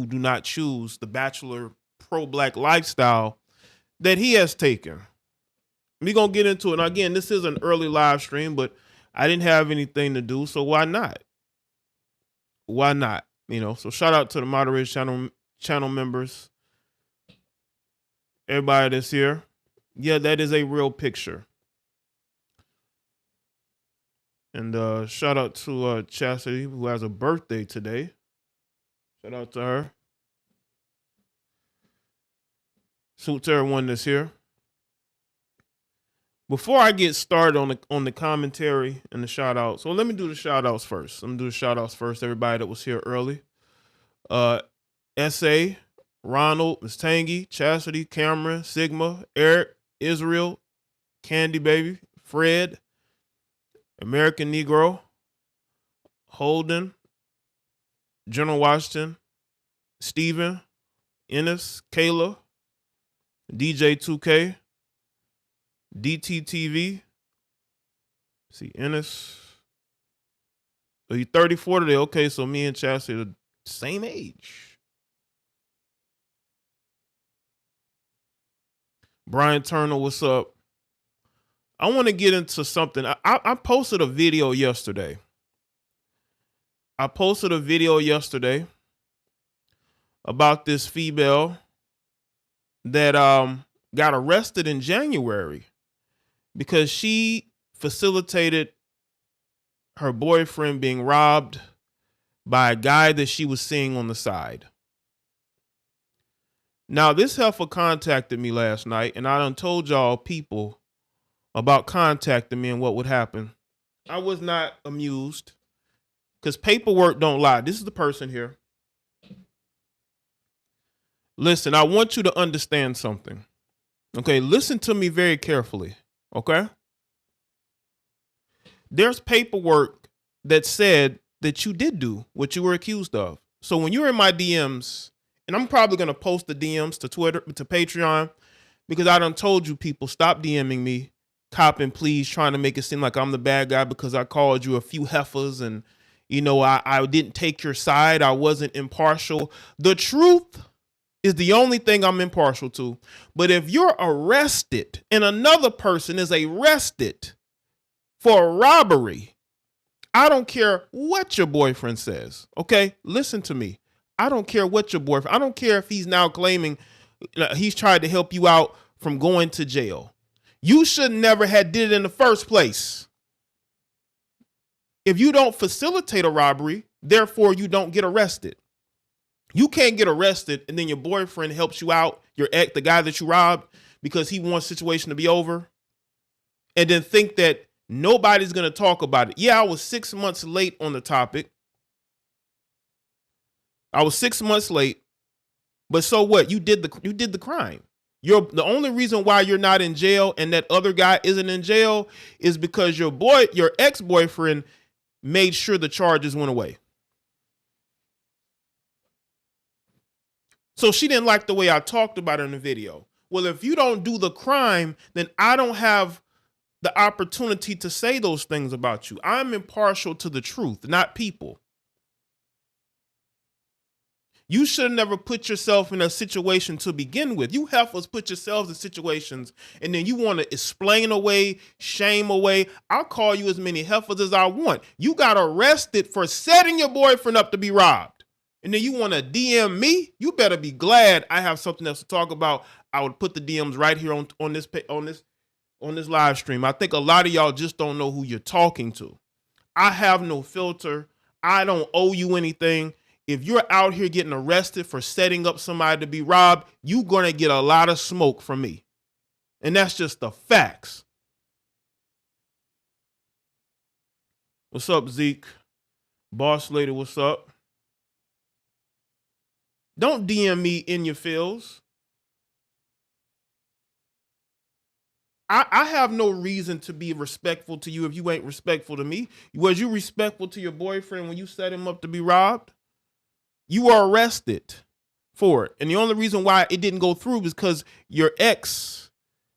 who do not choose the bachelor pro-black lifestyle that he has taken. We're going to get into it. And again, this is an early live stream, but I didn't have anything to do, so why not? Why not? So shout out to the moderator channel members, everybody that's here. Yeah, that is a real picture. And shout out to Chastity, who has a birthday today. Shout out to her. Salute to everyone that's here. Before I get started on the commentary and the shout outs, so let me do the shout outs first. Everybody that was here early. S.A., Ronald, Miss Tangy, Chastity, Cameron, Sigma, Eric, Israel, Candy Baby, Fred, American Negro, Holden, General Washington, Steven, Ennis, Kayla, DJ 2K, DTTV. See, Ennis. Oh, you 34 today. Okay, so me and Chastity are the same age. Brian Turner, what's up? I want to get into something. I posted a video yesterday. About this female that got arrested in January because she facilitated her boyfriend being robbed by a guy that she was seeing on the side. Now, this heifer contacted me last night, and I done told y'all people about contacting me and what would happen. I was not amused because paperwork don't lie. This is the person here. Listen, I want you to understand something. Okay, listen to me very carefully. Okay? There's paperwork that said that you did do what you were accused of. So when you're in my DMs, and I'm probably going to post the DMs to Twitter, to Patreon, because I done told you people, stop DMing me, copping, please, trying to make it seem like I'm the bad guy because I called you a few heifers and, I didn't take your side. I wasn't impartial. The truth is the only thing I'm impartial to. But if you're arrested and another person is arrested for a robbery, I don't care what your boyfriend says. Okay, listen to me. I don't care what your boyfriend. I don't care if he's now claiming he's tried to help you out from going to jail. You should never have did it in the first place. If you don't facilitate a robbery, therefore you don't get arrested. You can't get arrested and then your boyfriend helps you out, your ex, the guy that you robbed, because he wants the situation to be over, and then think that nobody's going to talk about it. Yeah, I was 6 months late on the topic. I was 6 months late, but so what? You did the crime. The only reason why you're not in jail and that other guy isn't in jail is because your ex-boyfriend made sure the charges went away. So she didn't like the way I talked about it in the video. Well, if you don't do the crime, then I don't have the opportunity to say those things about you. I'm impartial to the truth, not people. You should have never put yourself in a situation to begin with. You heifers put yourselves in situations and then you want to explain away, shame away. I'll call you as many heifers as I want. You got arrested for setting your boyfriend up to be robbed. And then you want to DM me? You better be glad I have something else to talk about. I would put the DMs right here on this live stream. I think a lot of y'all just don't know who you're talking to. I have no filter. I don't owe you anything. If you're out here getting arrested for setting up somebody to be robbed, you're going to get a lot of smoke from me. And that's just the facts. What's up, Zeke? Boss lady, what's up? Don't DM me in your feels. I have no reason to be respectful to you if you ain't respectful to me. Was you respectful to your boyfriend when you set him up to be robbed? You were arrested for it. And the only reason why it didn't go through was because your ex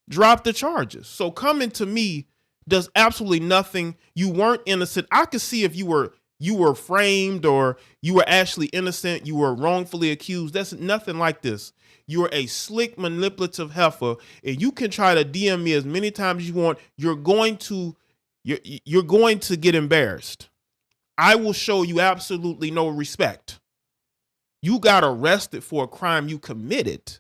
dropped the charges. So coming to me does absolutely nothing. You weren't innocent. I could see if you you were framed or you were actually innocent, you were wrongfully accused. That's nothing like this. You're a slick, manipulative heifer, and you can try to DM me as many times as you want. You're going to get embarrassed. I will show you absolutely no respect. You got arrested for a crime you committed.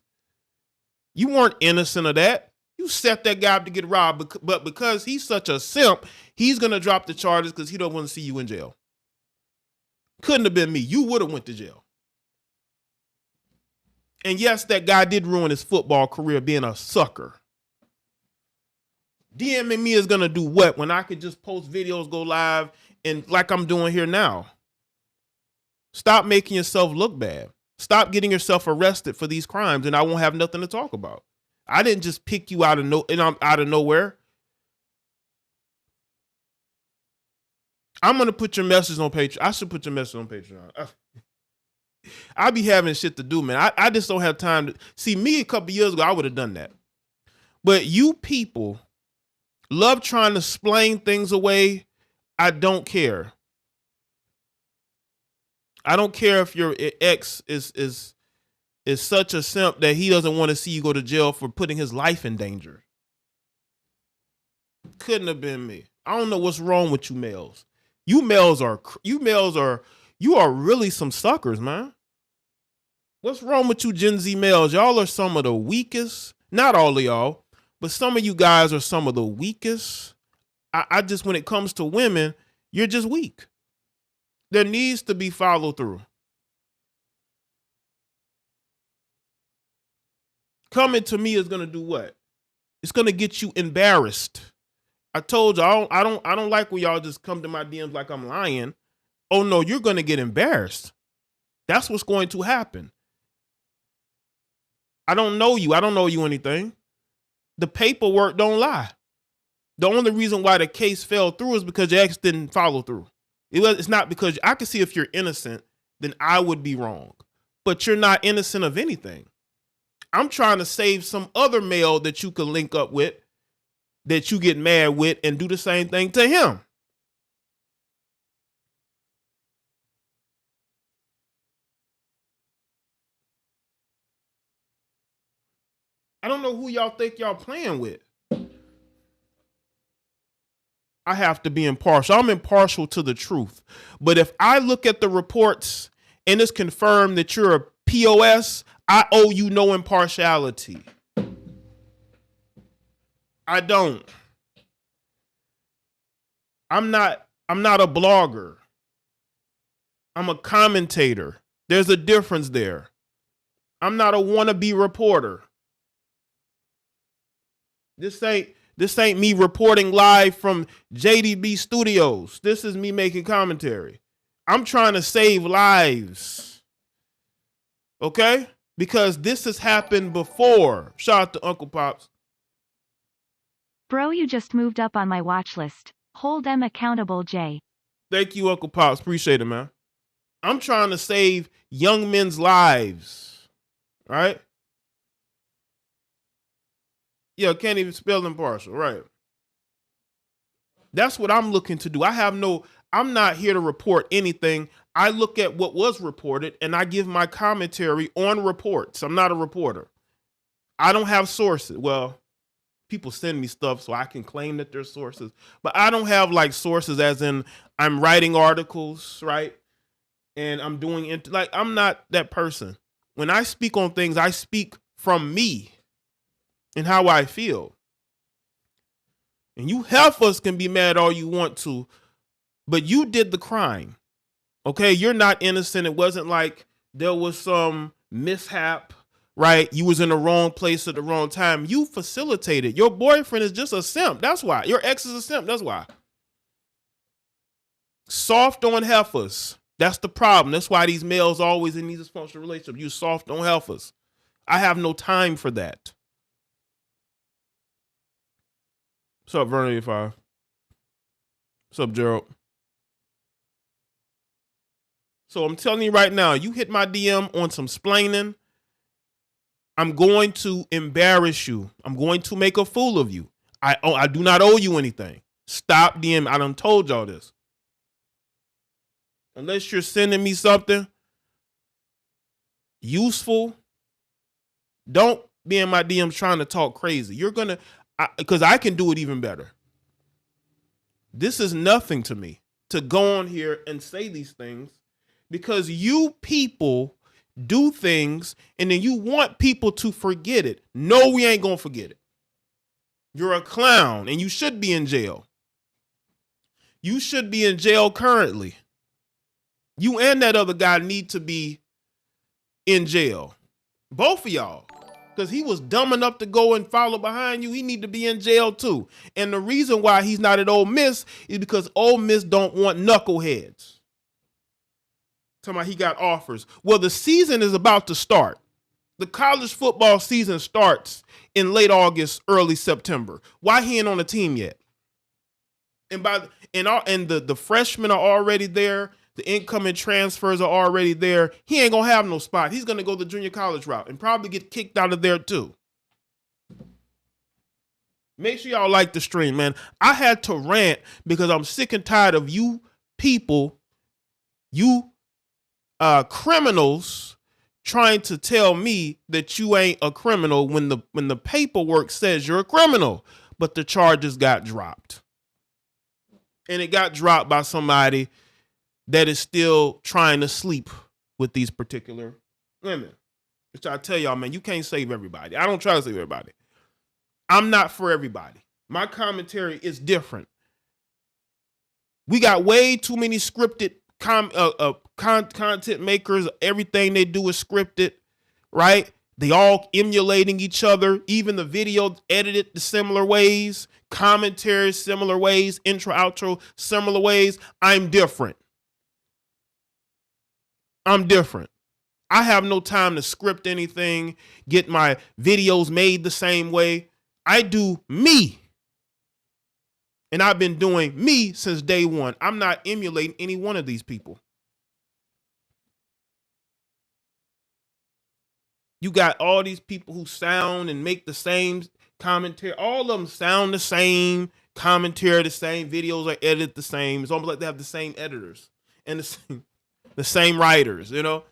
You weren't innocent of that. You set that guy up to get robbed, but because he's such a simp, he's going to drop the charges because he don't want to see you in jail. Couldn't have been me. You would have went to jail. And yes, that guy did ruin his football career being a sucker. DMing me is going to do what when I could just post videos, go live, and like I'm doing here now? Stop making yourself look bad. Stop getting yourself arrested for these crimes, and I won't have nothing to talk about. I didn't just pick you out of nowhere. I'm gonna put your message on Patreon. I should put your message on Patreon. I be having shit to do, man. I just don't have time to see me a couple years ago. I would have done that, but you people love trying to explain things away. I don't care. I don't care if your ex is such a simp that he doesn't want to see you go to jail for putting his life in danger. Couldn't have been me. I don't know what's wrong with you males. You are really some suckers, man. What's wrong with you Gen Z males? Y'all are some of the weakest. Not all of y'all, but some of you guys are some of the weakest. I just, when it comes to women, you're just weak. There needs to be follow through. Coming to me is gonna do what? It's gonna get you embarrassed. I told you I don't like when y'all just come to my DMs like I'm lying. Oh no, you're gonna get embarrassed. That's what's going to happen. I don't know you. I don't know you anything. The paperwork don't lie. The only reason why the case fell through is because your ex didn't follow through. It's not because I can see if you're innocent, then I would be wrong. But you're not innocent of anything. I'm trying to save some other male that you can link up with, that you get mad with, and do the same thing to him. I don't know who y'all think y'all playing with. I have to be impartial. I'm impartial to the truth. But if I look at the reports and it's confirmed that you're a POS, I owe you no impartiality. I don't. I'm not a blogger. I'm a commentator. There's a difference there. I'm not a wannabe reporter. This ain't me reporting live from JDB Studios. This is me making commentary. I'm trying to save lives. Okay? Because this has happened before. Shout out to Uncle Pops. Bro, you just moved up on my watch list. Hold them accountable, Jay. Thank you, Uncle Pops. Appreciate it, man. I'm trying to save young men's lives. Right? Yeah, can't even spell impartial. Right. That's what I'm looking to do. I'm not here to report anything. I look at what was reported and I give my commentary on reports. I'm not a reporter. I don't have sources. Well, people send me stuff so I can claim that they're sources, but I don't have like sources as in I'm writing articles, right? And I'm doing I'm not that person. When I speak on things, I speak from me and how I feel. And you heifers can be mad all you want to, but you did the crime. Okay, you're not innocent. It wasn't like there was some mishap, right? You was in the wrong place at the wrong time. You facilitated. Your boyfriend is just a simp. That's why. Your ex is a simp. That's why. Soft on heifers. That's the problem. That's why these males always in these dysfunctional relationships. You soft on heifers. I have no time for that. What's up, Vernon 85? What's up, Gerald? So I'm telling you right now, you hit my DM on some splaining, I'm going to embarrass you. I'm going to make a fool of you. I do not owe you anything. Stop DM. I done told y'all this. Unless you're sending me something useful, don't be in my DMs trying to talk crazy. You're going to, because I can do it even better. This is nothing to me to go on here and say these things because you people do things and then you want people to forget it. No, we ain't going to forget it. You're a clown and you should be in jail. You should be in jail currently. You and that other guy need to be in jail. Both of y'all. Because he was dumb enough to go and follow behind you. He need to be in jail too. And the reason why he's not at Ole Miss is because Ole Miss don't want knuckleheads. Talking about he got offers. Well, the season is about to start. The college football season starts in late August, early September. Why he ain't on the team yet? And the freshmen are already there. The incoming transfers are already there. He ain't going to have no spot. He's going to go the junior college route and probably get kicked out of there too. Make sure y'all like the stream, man. I had to rant because I'm sick and tired of you people, you criminals trying to tell me that you ain't a criminal when the paperwork says you're a criminal, but the charges got dropped. And it got dropped by somebody that is still trying to sleep with these particular women. Which I tell y'all, man, you can't save everybody. I don't try to save everybody. I'm not for everybody. My commentary is different. We got way too many scripted content makers. Everything they do is scripted, right? They all emulating each other. Even the video edited the similar ways. Commentary similar ways. Intro, outro, similar ways. I'm different. I'm different. I have no time to script anything, get my videos made the same way. I do me. And I've been doing me since day one. I'm not emulating any one of these people. You got all these people who sound and make the same commentary. All of them sound the same, commentary the same, videos are edited the same. It's almost like they have the same editors and the same writers, you know.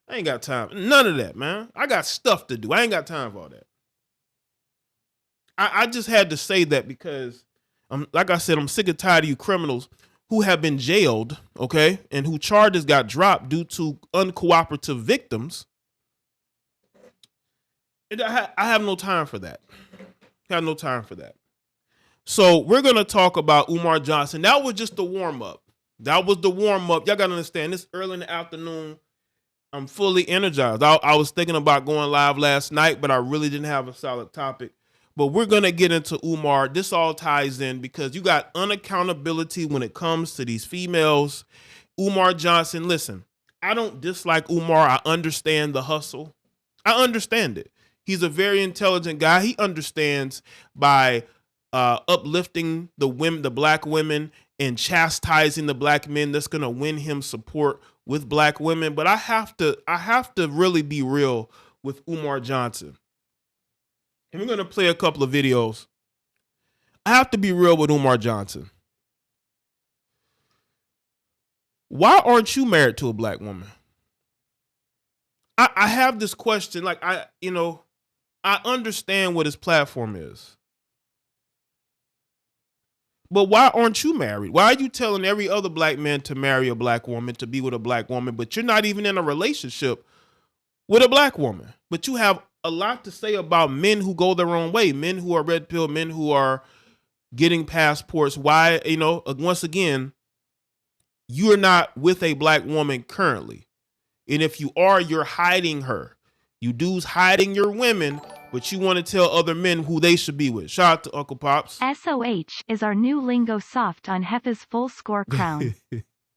I ain't got time. None of that, man. I got stuff to do. I ain't got time for all that. I just had to say that because, like I said, I'm sick and tired of you criminals who have been jailed, okay, and who charges got dropped due to uncooperative victims. And I have no time for that. I have no time for that. So we're going to talk about Umar Johnson. That was just the warm-up. That was the warm-up. Y'all got to understand, this early in the afternoon, I'm fully energized. I was thinking about going live last night, but I really didn't have a solid topic. But we're going to get into Umar. This all ties in because you got unaccountability when it comes to these females. Umar Johnson, listen, I don't dislike Umar. I understand the hustle. I understand it. He's a very intelligent guy. He understands by uplifting the women, the black women, and chastising the black men, that's going to win him support with black women. But I have to really be real with Umar Johnson. And we're going to play a couple of videos. I have to be real with Umar Johnson. Why aren't you married to a black woman? I have this question. Like, I understand what his platform is. But why aren't you married? Why are you telling every other black man to marry a black woman, to be with a black woman, but you're not even in a relationship with a black woman? But you have a lot to say about men who go their own way, men who are red pill, men who are getting passports. Why, once again, you're not with a black woman currently. And if you are, you're hiding her. You dudes hiding your women, but you want to tell other men who they should be with. Shout out to Uncle Pops. SOH is our new lingo soft on Heffa's full score crown.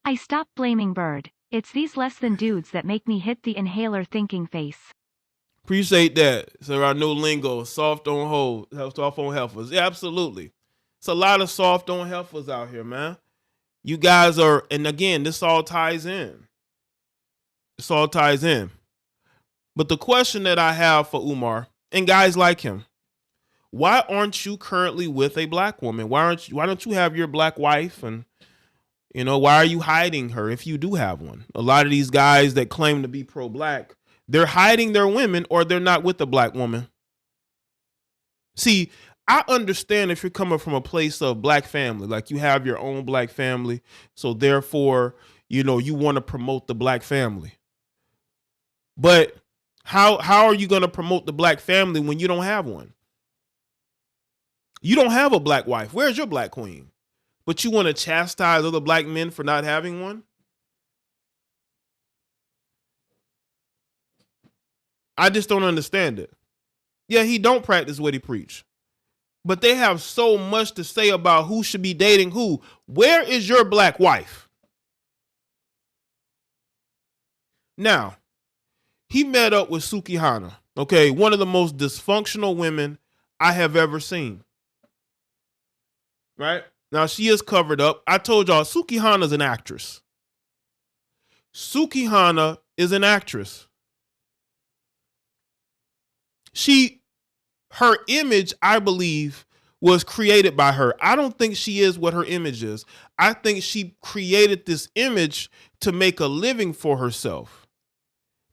I stopped blaming Bird. It's these less than dudes that make me hit the inhaler thinking face. Appreciate that. So our new lingo, soft on hold, soft on heifers. Yeah, absolutely. It's a lot of soft on heifers out here, man. You guys are, and again, this all ties in. This all ties in. But the question that I have for Umar and guys like him, why aren't you currently with a black woman? Why don't you have your black wife and You know, why are you hiding her if you do have one? A lot of these guys that claim to be pro-black, they're hiding their women or they're not with a black woman. See, I understand if you're coming from a place of black family, like you have your own black family, so therefore, you know, you want to promote the black family. But how are you going to promote the black family when you don't have one? You don't have a black wife. Where's your black queen? But you want to chastise other black men for not having one? I just don't understand it. Yeah, he don't practice what he preach. But they have so much to say about who should be dating who. Where is your black wife? Now, he met up with Sukihana, okay, one of the most dysfunctional women I have ever seen. Right? Now, she is covered up. I told y'all, Sukihana's an actress. Sukihana is an actress. Her image, I believe, was created by her. I don't think she is what her image is. I think she created this image to make a living for herself.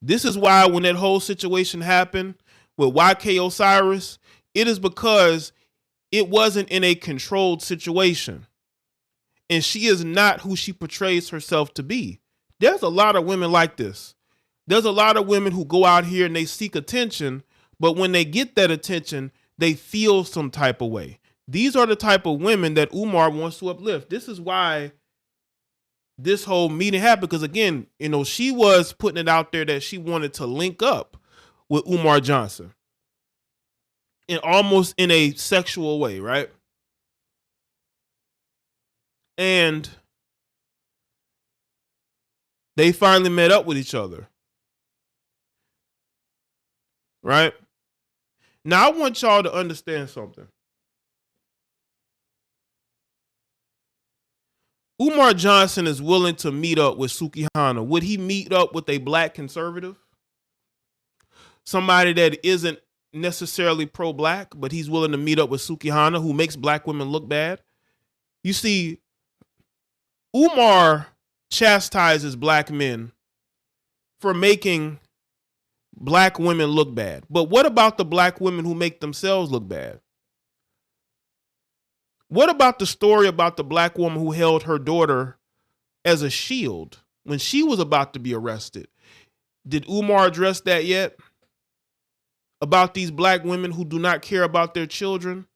This is why when that whole situation happened with YK Osiris, it is because it wasn't in a controlled situation. And she is not who she portrays herself to be. There's a lot of women like this. There's a lot of women who go out here and they seek attention, but when they get that attention, they feel some type of way. These are the type of women that Umar wants to uplift. This is why this whole meeting happened, because again, you know, she was putting it out there that she wanted to link up with Umar Johnson. And almost in a sexual way, right? And they finally met up with each other. Right? Now, I want y'all to understand something. Umar Johnson is willing to meet up with Sukihana. Would he meet up with a black conservative? Somebody that isn't necessarily pro-black, but he's willing to meet up with Sukihana, who makes black women look bad? You see, Umar chastises black men for making black women look bad. But what about the black women who make themselves look bad? What about the story about the black woman who held her daughter as a shield when she was about to be arrested? Did Umar address that yet? About these black women who do not care about their children?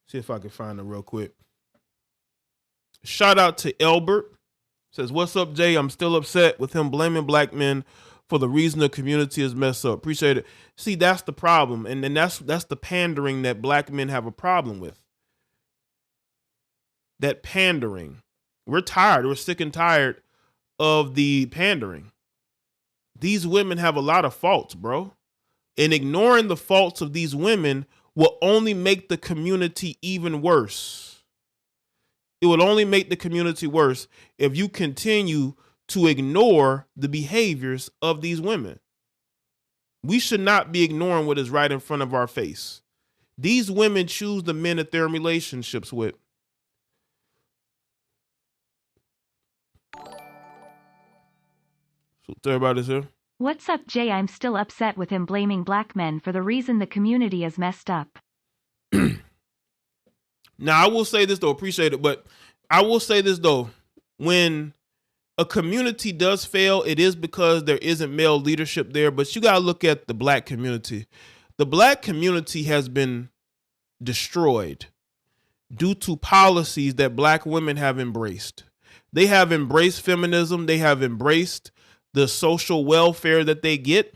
See if I can find it real quick. Shout out to Elbert. Says, what's up, Jay? I'm still upset with him blaming black men for the reason the community is messed up. Appreciate it. See, that's the problem. And that's the pandering that black men have a problem with. That pandering. We're tired. We're sick and tired of the pandering. These women have a lot of faults, bro. And ignoring the faults of these women will only make the community even worse. It will only make the community worse if you continue to ignore the behaviors of these women. We should not be ignoring what is right in front of our face. These women choose the men that they're in relationships with. So everybody's here. What's up, Jay? I'm still upset with him blaming black men for the reason the community is messed up. Now, I will say this, though, appreciate it, but I will say this, though, when a community does fail, it is because there isn't male leadership there, but you got to look at the black community. The black community has been destroyed due to policies that black women have embraced. They have embraced feminism. They have embraced the social welfare that they get.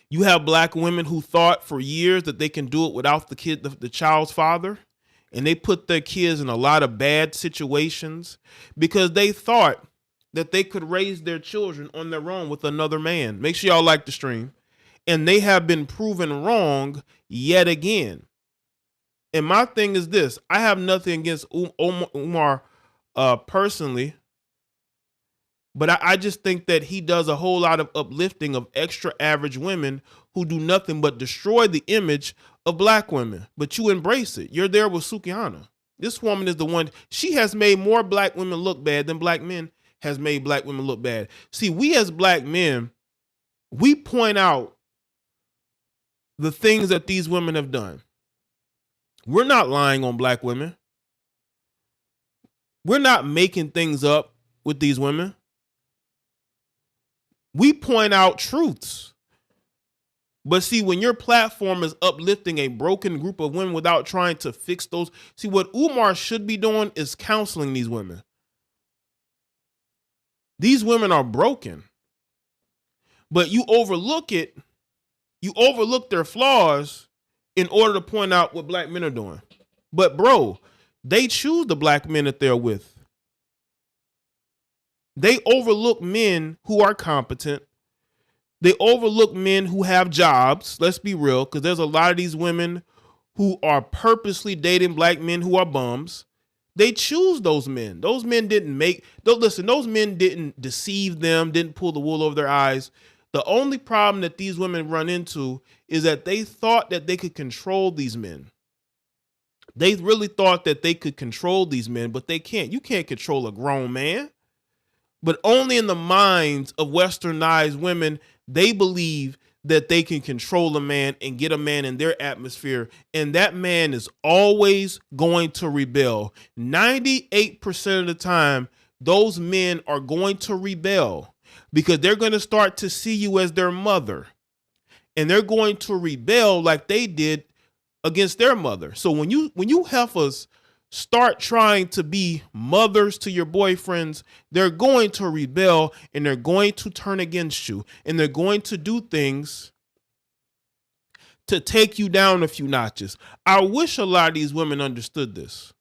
You have black women who thought for years that they can do it without the child's father. And they put their kids in a lot of bad situations because they thought that they could raise their children on their own with another man. Make sure y'all like the stream. And they have been proven wrong yet again. And my thing is this. I have nothing against Umar personally. But I just think that he does a whole lot of uplifting of extra average women who do nothing but destroy the image of black women. But you embrace it. You're there with Sukihana. This woman is the one. She has made more black women look bad than black men has made black women look bad. See, we as black men, we point out the things that these women have done. We're not lying on black women. We're not making things up with these women. We point out truths. But see, when your platform is uplifting a broken group of women without trying to fix those, see, what Umar should be doing is counseling these women. These women are broken. But you overlook it. You overlook their flaws in order to point out what black men are doing. But bro, they choose the black men that they're with. They overlook men who are competent. They overlook men who have jobs. Let's be real, because there's a lot of these women who are purposely dating black men who are bums. They choose those men. Those men didn't make, listen, those men didn't deceive them, didn't pull the wool over their eyes. The only problem that these women run into is that they thought that they could control these men. They really thought that they could control these men, but they can't. You can't control a grown man. But only in the minds of westernized women, they believe that they can control a man and get a man in their atmosphere. And that man is always going to rebel. 98% of the time, those men are going to rebel because they're going to start to see you as their mother. And they're going to rebel like they did against their mother. So when you heifers start trying to be mothers to your boyfriends, they're going to rebel and they're going to turn against you. And they're going to do things to take you down a few notches. I wish a lot of these women understood this.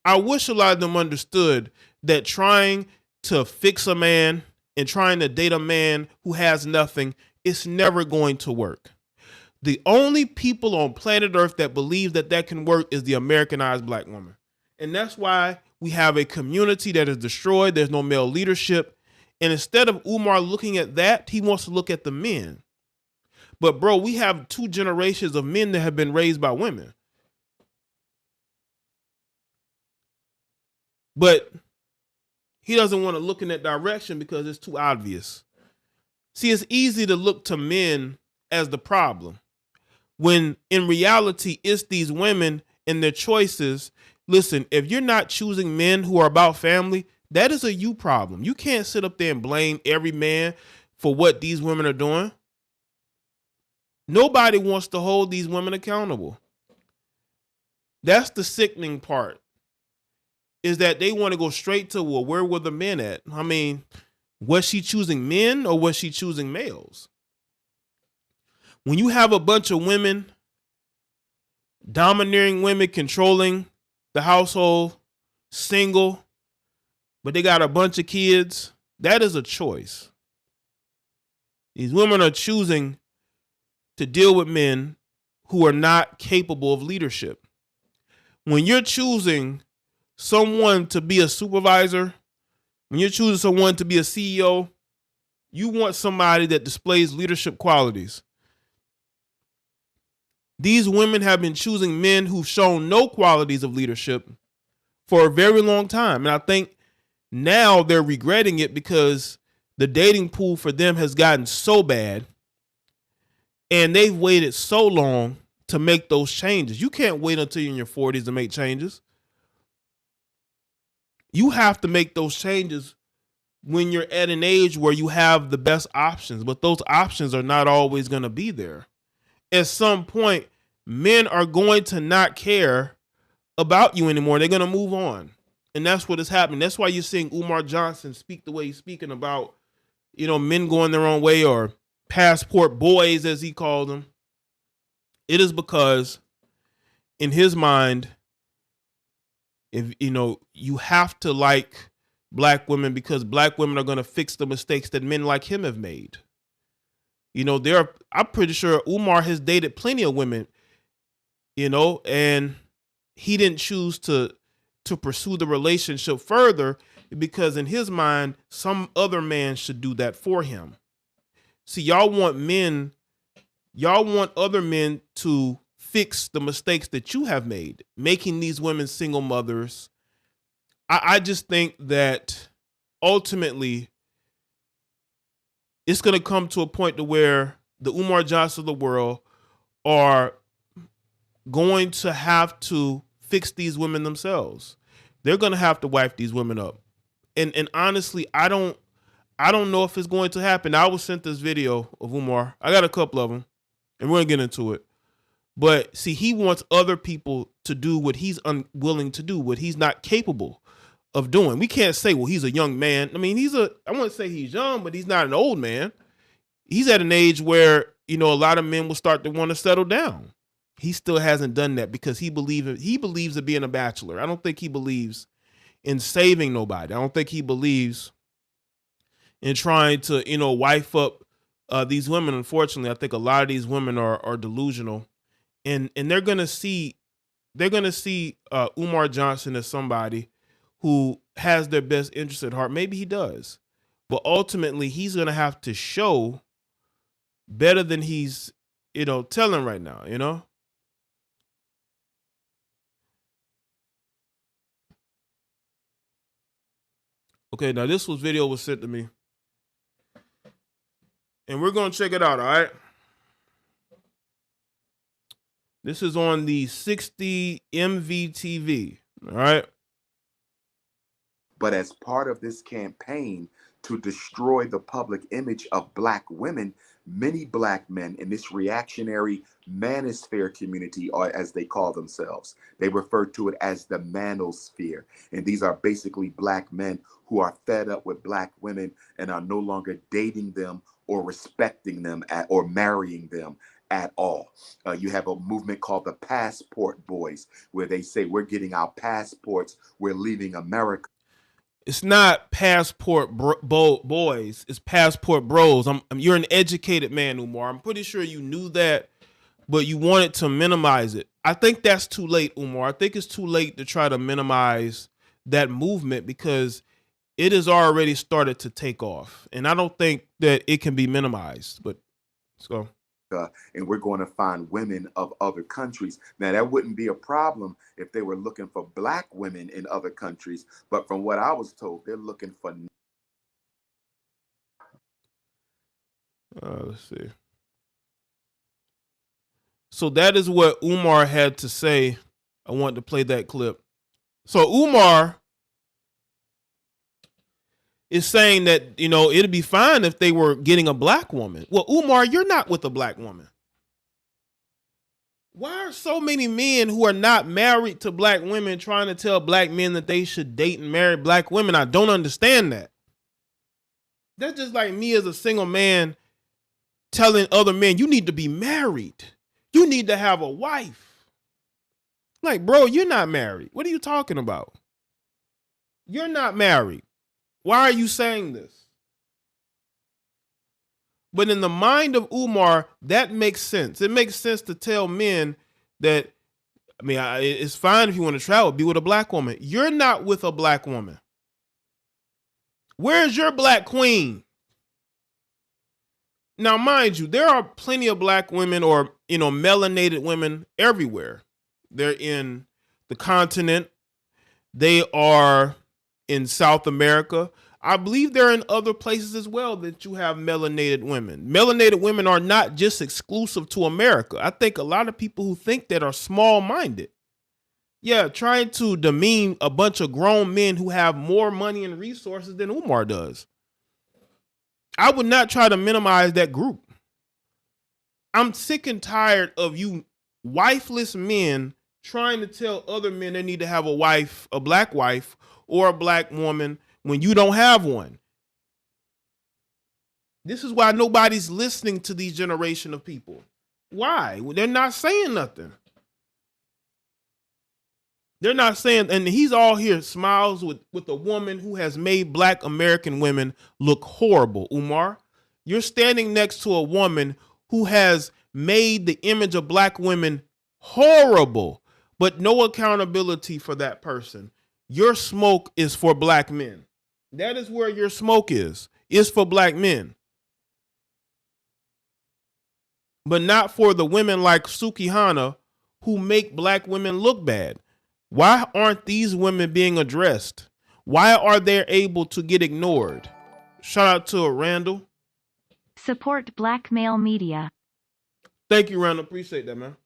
I wish a lot of them understood that trying to fix a man and trying to date a man who has nothing, it's never going to work. The only people on planet Earth that believe that that can work is the Americanized black woman. And that's why we have a community that is destroyed. There's no male leadership. And instead of Umar looking at that, he wants to look at the men. But bro, we have 2 generations of men that have been raised by women. But he doesn't want to look in that direction because it's too obvious. See, it's easy to look to men as the problem, when in reality, it's these women and their choices. Listen, if you're not choosing men who are about family, that is a you problem. You can't sit up there and blame every man for what these women are doing. Nobody wants to hold these women accountable. That's the sickening part, is that they want to go straight to, well, where were the men at? I mean, was she choosing men or was she choosing males? When you have a bunch of women, domineering women controlling the household, single, but they got a bunch of kids, that is a choice. These women are choosing to deal with men who are not capable of leadership. When you're choosing someone to be a supervisor, when you're choosing someone to be a CEO, you want somebody that displays leadership qualities. These women have been choosing men who've shown no qualities of leadership for a very long time. And I think now they're regretting it because the dating pool for them has gotten so bad and they've waited so long to make those changes. You can't wait until you're in your 40s to make changes. You have to make those changes when you're at an age where you have the best options, but those options are not always going to be there. At some point, men are going to not care about you anymore. They're going to move on. And that's what is happening. That's why you're seeing Umar Johnson speak the way he's speaking about, men going their own way, or passport boys, as he called them. It is because in his mind, if you have to like black women because black women are going to fix the mistakes that men like him have made. I'm pretty sure Umar has dated plenty of women, and he didn't choose to pursue the relationship further because in his mind, some other man should do that for him. See, y'all want other men to fix the mistakes that you have made, making these women single mothers. I just think that ultimately it's going to come to a point to where the Umar Johnsons of the world are going to have to fix these women themselves. They're going to have to wipe these women up. And honestly, I don't know if it's going to happen. I was sent this video of Umar. I got a couple of them, and we're going to get into it. But see, he wants other people to do what he's unwilling to do, what he's not capable of doing. We can't say, well, he's a young man. I mean, I wouldn't say he's young, but he's not an old man. He's at an age where, a lot of men will start to want to settle down. He still hasn't done that because he believes in being a bachelor. I don't think he believes in saving nobody. I don't think he believes in trying to, wife up these women. Unfortunately, I think a lot of these women are delusional, and they're gonna see Umar Johnson as somebody who has their best interest at heart. Maybe he does, but ultimately he's gonna have to show better than he's telling right now. Okay, now this video was sent to me, and we're gonna check it out. All right, this is on the 60 MVTV. All right. But as part of this campaign to destroy the public image of Black women, many Black men in this reactionary manosphere community, or as they call themselves, they refer to it as the manosphere. And these are basically Black men who are fed up with Black women and are no longer dating them or respecting them or marrying them at all. You have a movement called the Passport Boys, where they say, we're getting our passports, we're leaving America. It's not passport boys. It's passport bros. You're an educated man, Umar. I'm pretty sure you knew that, but you wanted to minimize it. I think that's too late, Umar. I think it's too late to try to minimize that movement because it has already started to take off. And I don't think that it can be minimized, but let's go. And we're going to find women of other countries. Now, that wouldn't be a problem if they were looking for Black women in other countries. But from what I was told, they're looking for. Let's see. So that is what Umar had to say. I want to play that clip. So Umar is saying that, it'd be fine if they were getting a Black woman. Well, Umar, you're not with a Black woman. Why are so many men who are not married to Black women trying to tell Black men that they should date and marry Black women? I don't understand that. That's just like me as a single man telling other men, you need to be married. You need to have a wife. Like, bro, you're not married. What are you talking about? You're not married. Why are you saying this? But in the mind of Umar, that makes sense. It makes sense to tell men that, it's fine if you want to travel, be with a Black woman. You're not with a Black woman. Where's your Black queen? Now, mind you, there are plenty of Black women or, melanated women everywhere. They're in the continent. They are in South America. I believe they're in other places as well that you have melanated women. Melanated women are not just exclusive to America. I think a lot of people who think that are small-minded. Yeah, trying to demean a bunch of grown men who have more money and resources than Umar does. I would not try to minimize that group. I'm sick and tired of you wifeless men trying to tell other men they need to have a wife, a Black wife, or a Black woman when you don't have one. This is why nobody's listening to these generation of people. Why? They're not saying nothing. They're not saying, and he's all here, smiles with a woman who has made Black American women look horrible. Umar, you're standing next to a woman who has made the image of Black women horrible, but no accountability for that person. Your smoke is for Black men. That is where your smoke is. It's for black men. But not for the women like Sukihana who make black women look bad. Why aren't these women being addressed? Why are they able to get ignored? Shout out to Randall. Support black male media. Thank you, Randall. Appreciate that, man.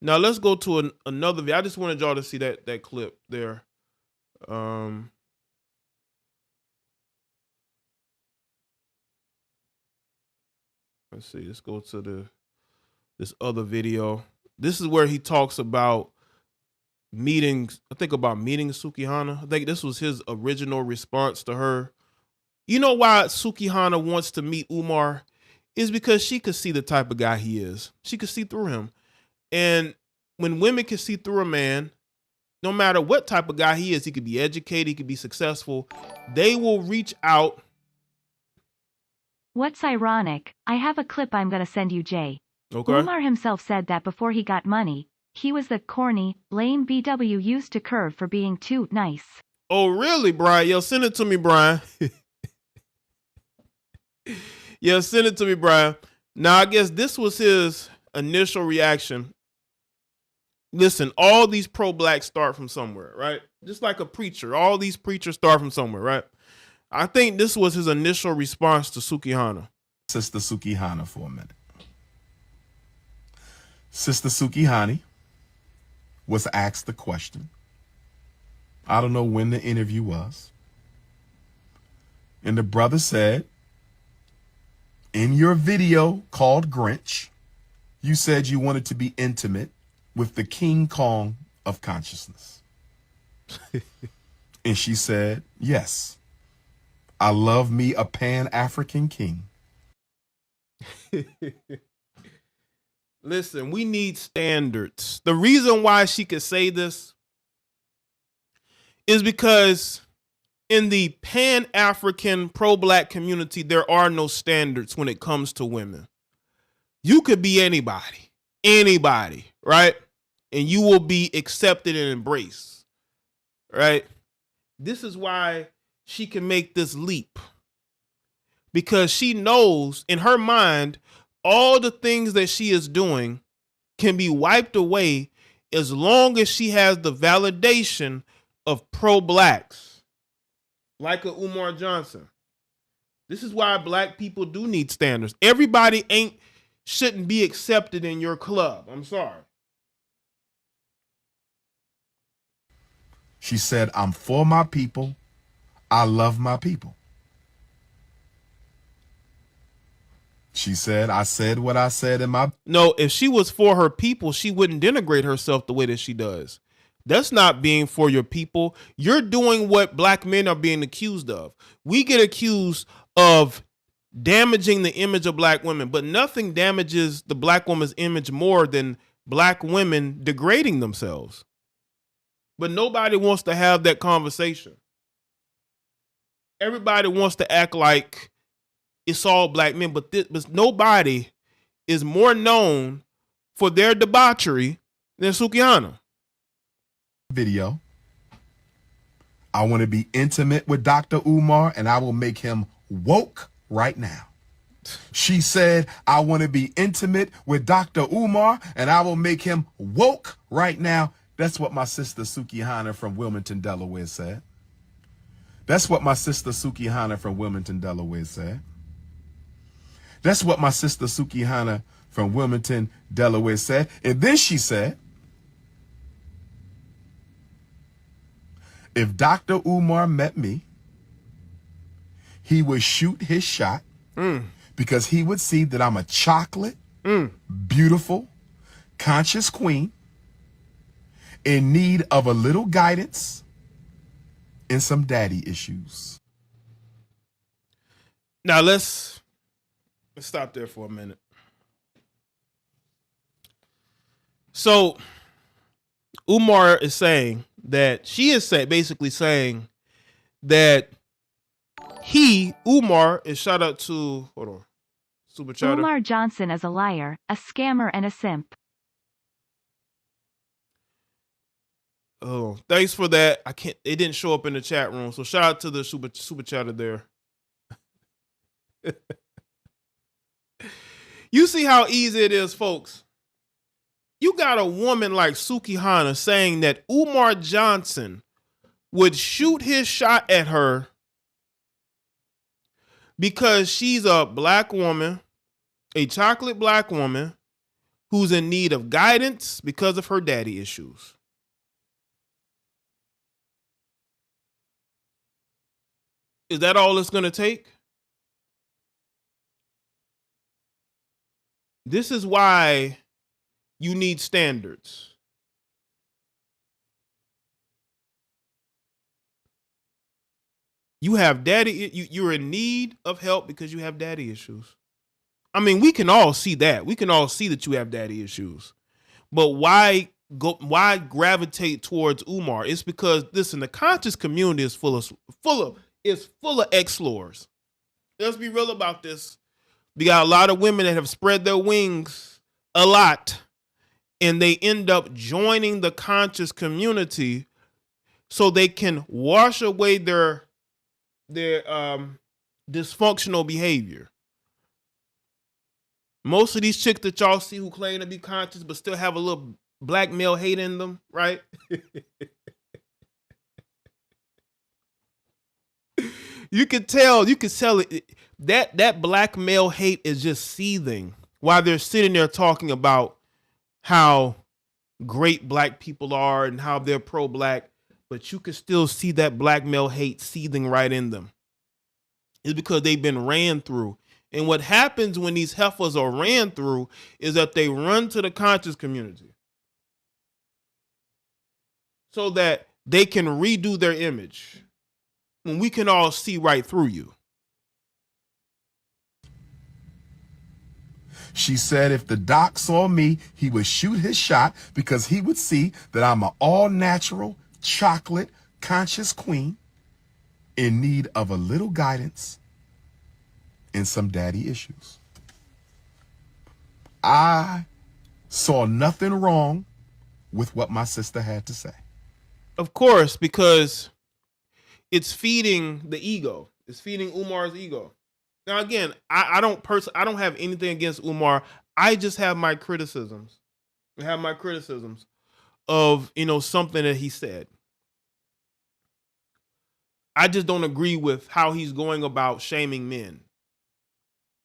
Now let's go to another video. I just wanted y'all to see that clip there. Let's see. Let's go to this other video. This is where he talks about meetings. I think about meeting Sukihana. I think this was his original response to her. You know why Sukihana wants to meet Umar? Is because she could see the type of guy he is. She could see through him. And when women can see through a man, no matter what type of guy he is, he could be educated, he could be successful, they will reach out. What's ironic, I have a clip I'm gonna send you, Jay. Okay. Umar himself said that before he got money, he was the corny, lame BW used to curve for being too nice. Oh, really, Brian? Yo, send it to me, Brian. Yeah, send it to me, Brian. Now, I guess this was his initial reaction. Listen, all these pro-blacks start from somewhere, right? Just like a preacher. All these preachers start from somewhere, right? I think this was his initial response to Sukihana. Sister Sukihana for a minute. Sister Sukihani was asked the question. I don't know when the interview was. And the brother said, in your video called Grinch, you said you wanted to be intimate with the King Kong of consciousness. And she said, yes, I love me a Pan-African king. Listen, we need standards. The reason why she could say this is because in the Pan-African pro-black community, there are no standards when it comes to women. You could be anybody, right? And you will be accepted and embraced, right? This is why she can make this leap, because she knows in her mind, all the things that she is doing can be wiped away as long as she has the validation of pro-blacks, like a Umar Johnson. This is why black people do need standards. Everybody shouldn't be accepted in your club. I'm sorry. She said, I'm for my people. I love my people. She said, I said what I said in my... No, if she was for her people, she wouldn't denigrate herself the way that she does. That's not being for your people. You're doing what black men are being accused of. We get accused of damaging the image of black women, but nothing damages the black woman's image more than black women degrading themselves. But nobody wants to have that conversation. Everybody wants to act like it's all black men, but nobody is more known for their debauchery than Sukihana. Video. I want to be intimate with Dr. Umar and I will make him woke right now. She said, I want to be intimate with Dr. Umar and I will make him woke right now. That's what my sister Sukihana from Wilmington, Delaware said. That's what my sister Sukihana from Wilmington, Delaware said. That's what my sister Sukihana from Wilmington, Delaware said. And then she said, if Dr. Umar met me, he would shoot his shot because he would see that I'm a chocolate, beautiful, conscious queen in need of a little guidance and some daddy issues. Now let's stop there for a minute. So Umar is saying that she is basically saying that Umar is shout out to, hold on, Super Chatter. Umar Johnson is a liar, a scammer, and a simp. Oh, thanks for that. I can't. It didn't show up in the chat room, so shout out to the super chatter there. You see how easy it is, folks. You got a woman like Suki Hana saying that Umar Johnson would shoot his shot at her because she's a black woman, a chocolate black woman who's in need of guidance because of her daddy issues. Is that all it's going to take? This is why you need standards. You have daddy, you're in need of help because you have daddy issues. I mean, we can all see that. We can all see that you have daddy issues. But why gravitate towards Umar? It's because listen, the conscious community is full of ex-lords. Let's be real about this. We got a lot of women that have spread their wings a lot, and they end up joining the conscious community so they can wash away their dysfunctional behavior. Most of these chicks that y'all see who claim to be conscious but still have a little black male hate in them, right? You can tell it, that black male hate is just seething while they're sitting there talking about how great black people are and how they're pro-black, but you can still see that black male hate seething right in them. It's because they've been ran through. And what happens when these heifers are ran through is that they run to the conscious community so that they can redo their image. When we can all see right through you. She said if the doc saw me, he would shoot his shot because he would see that I'm an all-natural, chocolate, conscious queen in need of a little guidance and some daddy issues. I saw nothing wrong with what my sister had to say. Of course, because it's feeding the ego. It's feeding Umar's ego. Now, again, I don't have anything against Umar. I just have my criticisms. I have my criticisms of, something that he said. I just don't agree with how he's going about shaming men.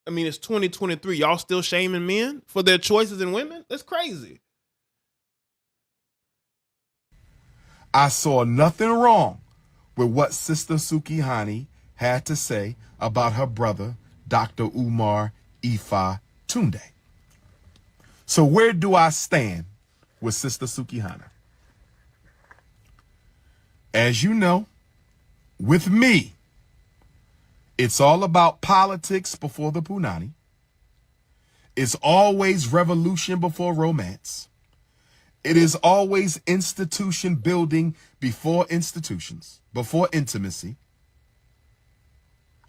I mean, it's 2023. Y'all still shaming men for their choices in women? That's crazy. I saw nothing wrong with what Sister Suki Hani had to say about her brother, Dr. Umar Ifa Tunde. So where do I stand with Sister Suki Hani? As you know, with me, it's all about politics before the punani. It's always revolution before romance. It is always institution building before institutions, before intimacy.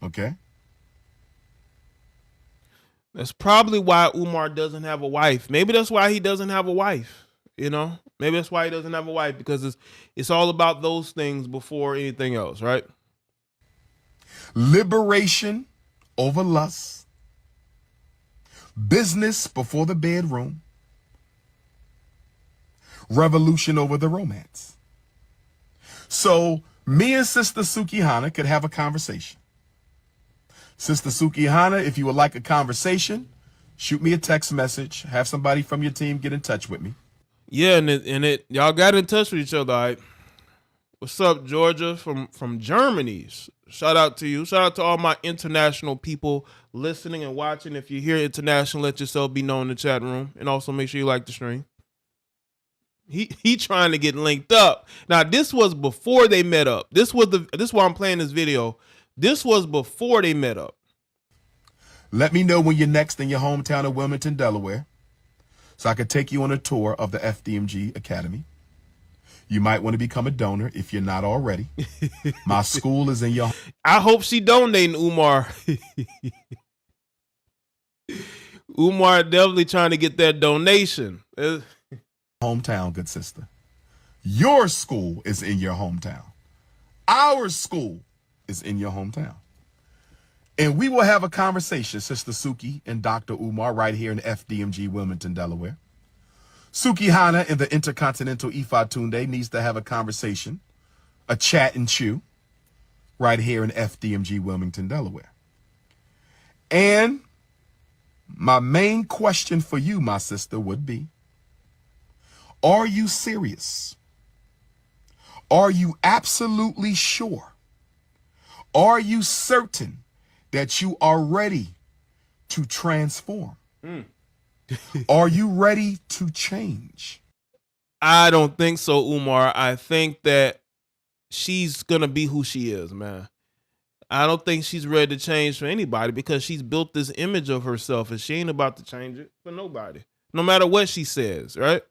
Okay? That's probably why Umar doesn't have a wife. Maybe that's why he doesn't have a wife. Maybe that's why he doesn't have a wife, because it's all about those things before anything else, right? Liberation over lust. Business before the bedroom. Revolution over the romance. So me and Sister Suki Hana could have a conversation. Sister Suki Hana, if you would like a conversation, shoot me a text message. Have somebody from your team get in touch with me. Yeah, and y'all got in touch with each other. All right. What's up, Georgia from Germany? Shout out to you. Shout out to all my international people listening and watching. If you're here international, let yourself be known in the chat room, and also make sure you like the stream. He trying to get linked up. Now, this was before they met up. This is why I'm playing this video. This was before they met up. Let me know when you're next in your hometown of Wilmington, Delaware, so I could take you on a tour of the FDMG Academy. You might want to become a donor if you're not already. My school is in your... I hope she donating, Umar. Umar definitely trying to get that donation. Hometown, good sister. Your school is in your hometown. Our school is in your hometown. And we will have a conversation, Sister Suki and Dr. Umar, right here in FDMG, Wilmington, Delaware. Suki Hana and the Intercontinental Ifa Tunde needs to have a conversation, a chat and chew, right here in FDMG, Wilmington, Delaware. And my main question for you, my sister, would be, are you serious? Are you absolutely sure? Are you certain that you are ready to transform? Are you ready to change? I don't think so, Umar. I think that she's going to be who she is, man. I don't think she's ready to change for anybody because she's built this image of herself and she ain't about to change it for nobody, no matter what she says, right?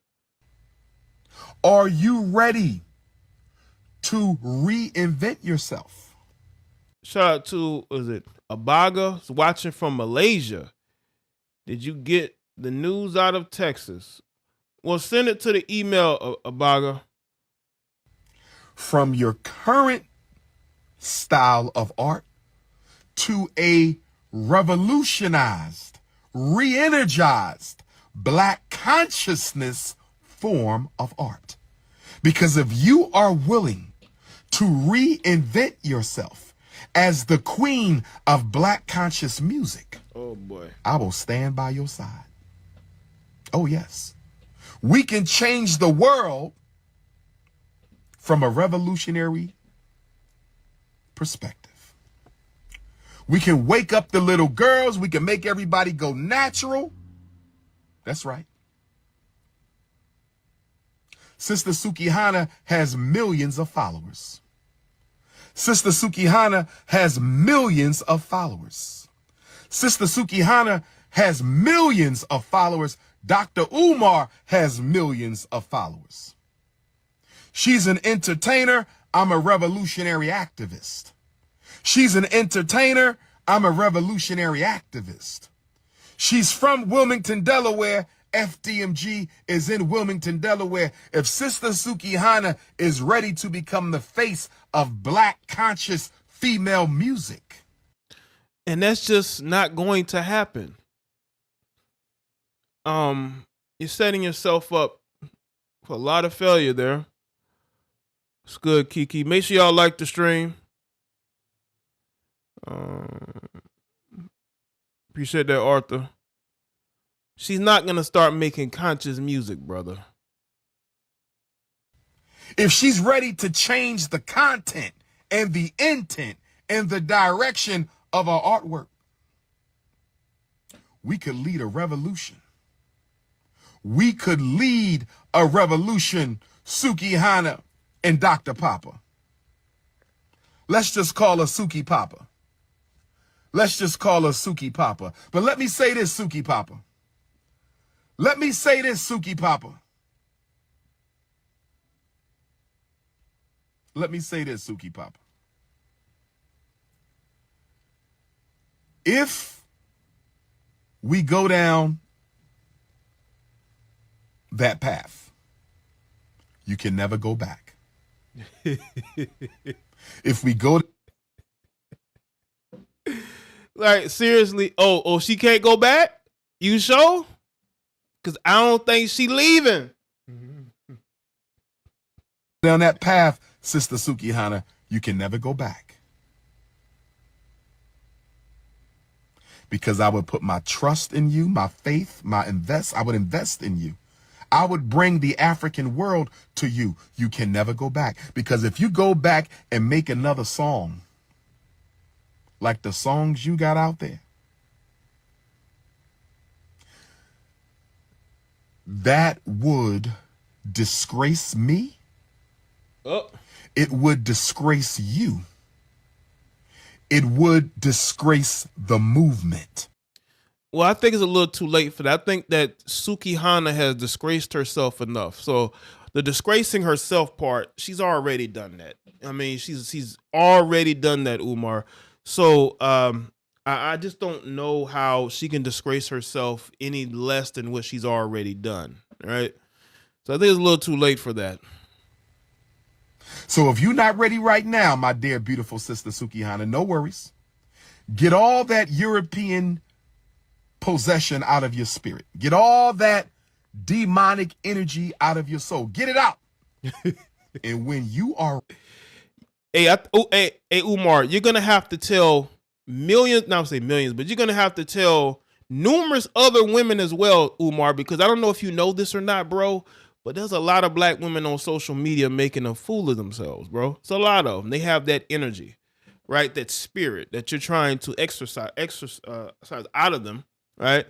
Are you ready to reinvent yourself? Shout out to, was it Abaga watching from Malaysia? Did you get the news out of Texas? Well, send it to the email, Abaga. From your current style of art to a revolutionized, re-energized Black consciousness form of art. Because if you are willing to reinvent yourself as the queen of Black conscious music, oh boy, I will stand by your side. Oh yes. We can change the world from a revolutionary perspective. We can wake up the little girls. We can make everybody go natural. That's right. Sister Suki Hana has millions of followers. Sister Suki Hana has millions of followers. Sister Suki Hana has millions of followers. Dr. Umar has millions of followers. She's an entertainer. I'm a revolutionary activist. She's an entertainer. I'm a revolutionary activist. She's from Wilmington, Delaware. FDMG is in Wilmington, Delaware. If Sister Suki Hana is ready to become the face of Black conscious female music. And that's just not going to happen. You're setting yourself up for a lot of failure there. It's good, Kiki. Make sure y'all like the stream. Appreciate that, Arthur. She's not going to start making conscious music, brother. If she's ready to change the content and the intent and the direction of our artwork, we could lead a revolution. We could lead a revolution, Suki Hana and Dr. Papa. Let's just call her Suki Papa. Let's just call her Suki Papa. But let me say this, Suki Papa. Let me say this, Suki Papa. Let me say this, Suki Papa. If we go down that path, you can never go back. If we go, like, seriously, oh, she can't go back? You sure? Because I don't think she leaving. down that path, Sister Suki Hana, you can never go back. Because I would put my trust in you, my faith, I would invest in you. I would bring the African world to you. You can never go back. Because if you go back and make another song, like the songs you got out there, that would disgrace me. Oh. It would disgrace you. It would disgrace the movement. Well, I think it's a little too late for that. I think that Suki Hana has disgraced herself enough. So the disgracing herself part, she's already done that. I mean, she's already done that, Umar. So I just don't know how she can disgrace herself any less than what she's already done, right? So I think it's a little too late for that. So if you're not ready right now, my dear beautiful sister Sukihana, no worries. Get all that European possession out of your spirit. Get all that demonic energy out of your soul. Get it out. And when you are... Hey, Umar, you're going to have to tell millions, not say millions, but you're going to have to tell numerous other women as well, Umar, because I don't know if you know this or not, bro, but there's a lot of black women on social media making a fool of themselves, bro. It's a lot of them. They have that energy, right? That spirit that you're trying to exercise out of them, right?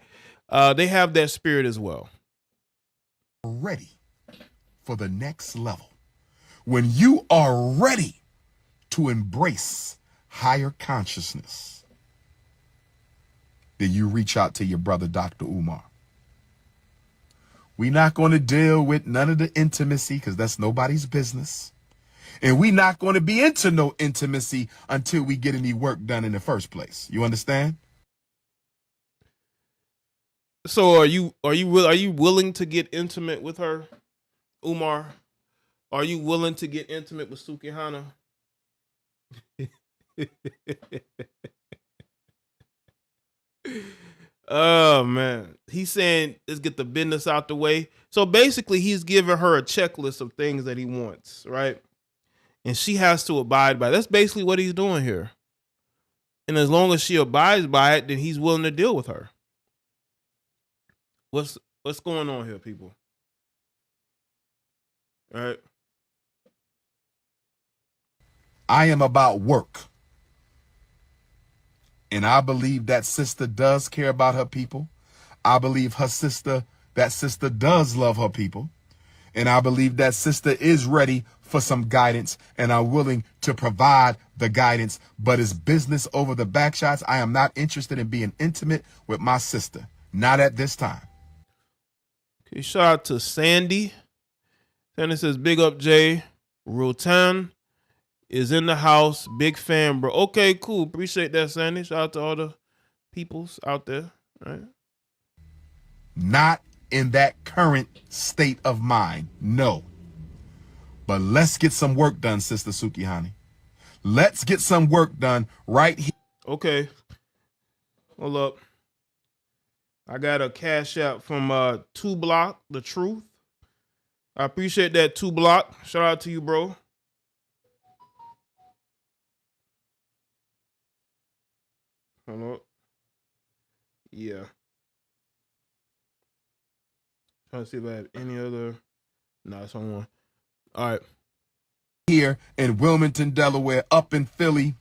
They have that spirit as well. Ready for the next level. When you are ready to embrace higher consciousness, then you reach out to your brother, Dr. Umar. We're not going to deal with none of the intimacy because that's nobody's business. And we're not going to be into no intimacy until we get any work done in the first place. You understand? So are you willing to get intimate with her, Umar? Are you willing to get intimate with Sukihana? Oh man, he's saying let's get the business out the way. So basically, he's giving her a checklist of things that he wants, right? And she has to abide by it. That's basically what he's doing here. And as long as she abides by it, then he's willing to deal with her. What's going on here, people? All right. I am about work. And I believe that sister does care about her people. I believe that sister does love her people. And I believe that sister is ready for some guidance and are willing to provide the guidance. But it's business over the back shots. I am not interested in being intimate with my sister. Not at this time. Okay, shout out to Sandy. Sandy says, big up, Jay. Rutan is in the house. Big fan, bro. Okay, cool. Appreciate that, Sandy. Shout out to all the peoples out there. All right. Not in that current state of mind. No. But let's get some work done, Sister Sukihani. Let's get some work done right here. Okay. Hold up. I got a cash app from 2 Block, The Truth. I appreciate that, 2 Block. Shout out to you, bro. Hold up. Yeah. Trying to see if I have any other. No, it's on one. All right. Here in Wilmington, Delaware, up in Philly,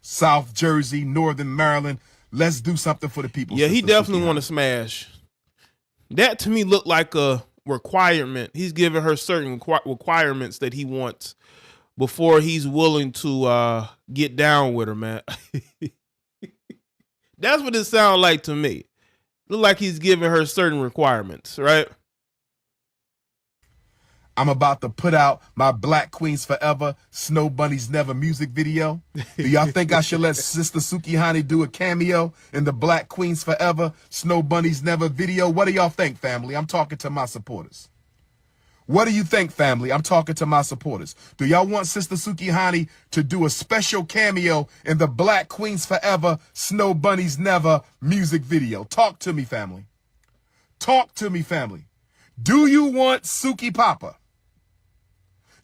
South Jersey, Northern Maryland. Let's do something for the people. Yeah, he definitely want to smash. That to me looked like a requirement. He's giving her certain requirements that he wants before he's willing to get down with her, man. That's what it sounds like to me. Look like he's giving her certain requirements, right? I'm about to put out my Black Queens Forever, Snow Bunnies Never music video. Do y'all think I should let Sister Sukihani do a cameo in the Black Queens Forever, Snow Bunnies Never video? What do y'all think, family? I'm talking to my supporters. What do you think, family? I'm talking to my supporters. Do y'all want Sister Sukihani to do a special cameo in the Black Queens Forever, Snow Bunnies Never music video? Talk to me, family. Talk to me, family. Do you want Suki Papa?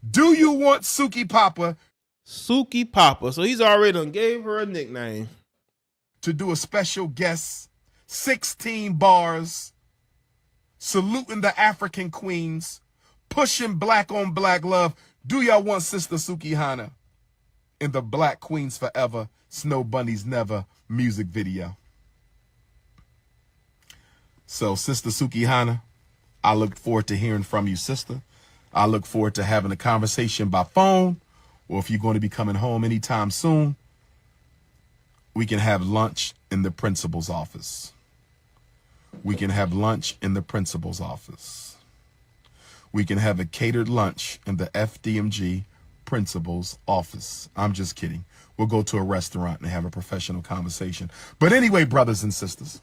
Do you want Suki Papa? Suki Papa. So he's already done gave her a nickname. To do a special guest, 16 bars, saluting the African queens, pushing black on black love. Do y'all want Sister Sukihana in the Black Queens Forever, Snow Bunnies Never music video? So, Sister Sukihana, I look forward to hearing from you, sister. I look forward to having a conversation by phone, or if you're going to be coming home anytime soon, we can have lunch in the principal's office. We can have lunch in the principal's office. We can have a catered lunch in the FDMG principal's office. I'm just kidding. We'll go to a restaurant and have a professional conversation. But anyway, brothers and sisters,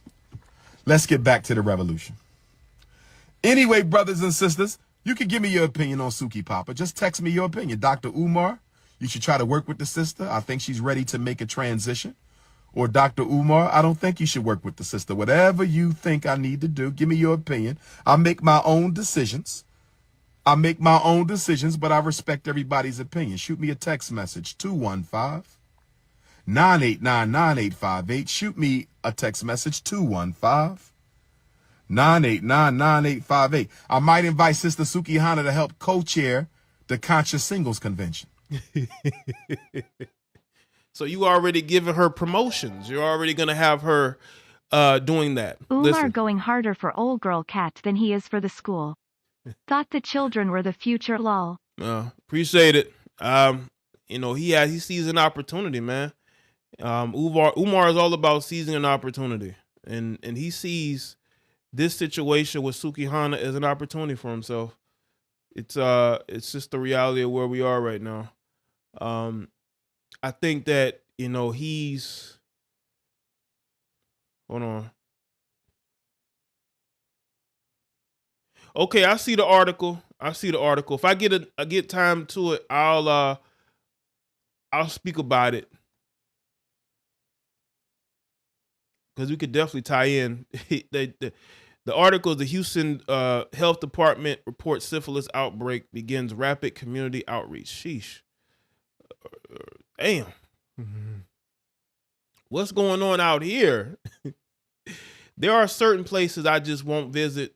let's get back to the revolution. Anyway, brothers and sisters, You can give me your opinion on Suki Papa. Just text me your opinion. Dr. Umar, you should try to work with the sister. I think she's ready to make a transition. Or Dr. Umar, I don't think you should work with the sister. Whatever you think I need to do, give me your opinion. I'll make my own decisions. I make my own decisions, but I respect everybody's opinion. Shoot me a text message, 215-989-9858. Shoot me a text message, 215-989-9858. I might invite Sister Suki Hana to help co-chair the Conscious Singles Convention. So you already given her promotions. You're already going to have her doing that. Umar Listen. going harder for old girl cat than he is for the school. Thought the children were the future, lol. Appreciate it. He sees an opportunity, man. Umar is all about seizing an opportunity, and he sees this situation with Suki Hana as an opportunity for himself. It's just the reality of where we are right now. I think that he's. Hold on. Okay, I see the article. If I get time to it, I'll speak about it, because we could definitely tie in. The article is the Houston Health Department reports syphilis outbreak begins rapid community outreach. Sheesh. Damn. What's going on out here? There are certain places I just won't visit.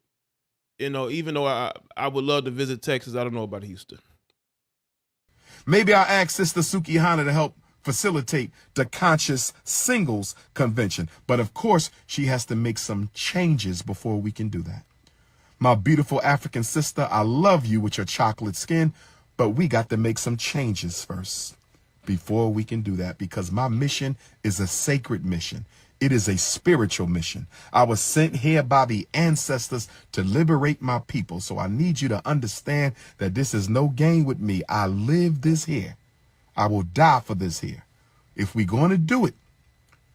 Even though I would love to visit Texas, I don't know about Houston. Maybe I'll ask Sister Suki Hana to help facilitate the Conscious Singles Convention. But of course, she has to make some changes before we can do that. My beautiful African sister, I love you with your chocolate skin, but we got to make some changes first before we can do that, because my mission is a sacred mission. It is a spiritual mission. I was sent here by the ancestors to liberate my people. So I need you to understand that this is no game with me. I live this here. I will die for this here. If we're going to do it,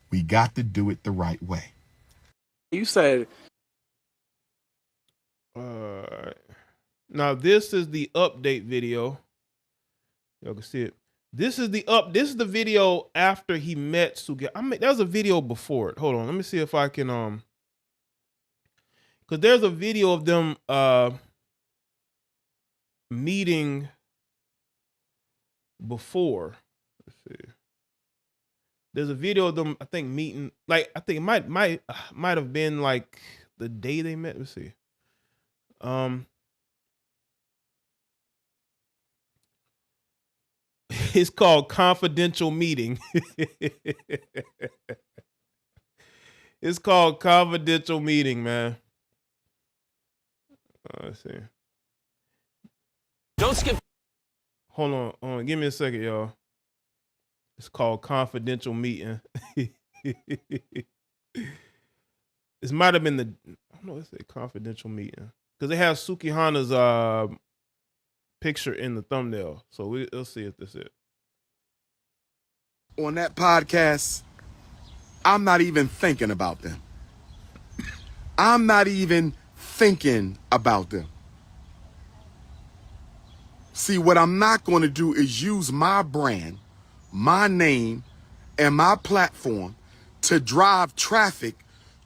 we got to do it the right way. You said. Now this is the update video. Y'all can see it. This is the video after he met Suki. There's a video before it. Hold on, let me see if I can because there's a video of them meeting before. Let's see. There's a video of them, I think, meeting. Like, I think it might have been like the day they met. Let's see. It's called Confidential Meeting. It's called Confidential Meeting, man. Let's see. Don't skip. Hold on. Give me a second, y'all. It's called Confidential Meeting. This might have been I don't know, let's say Confidential Meeting. Because it has Suki Hana's picture in the thumbnail. So we'll see if this is it. On that podcast, I'm not even thinking about them. I'm not even thinking about them. See, what I'm not going to do is use my brand, my name, and my platform to drive traffic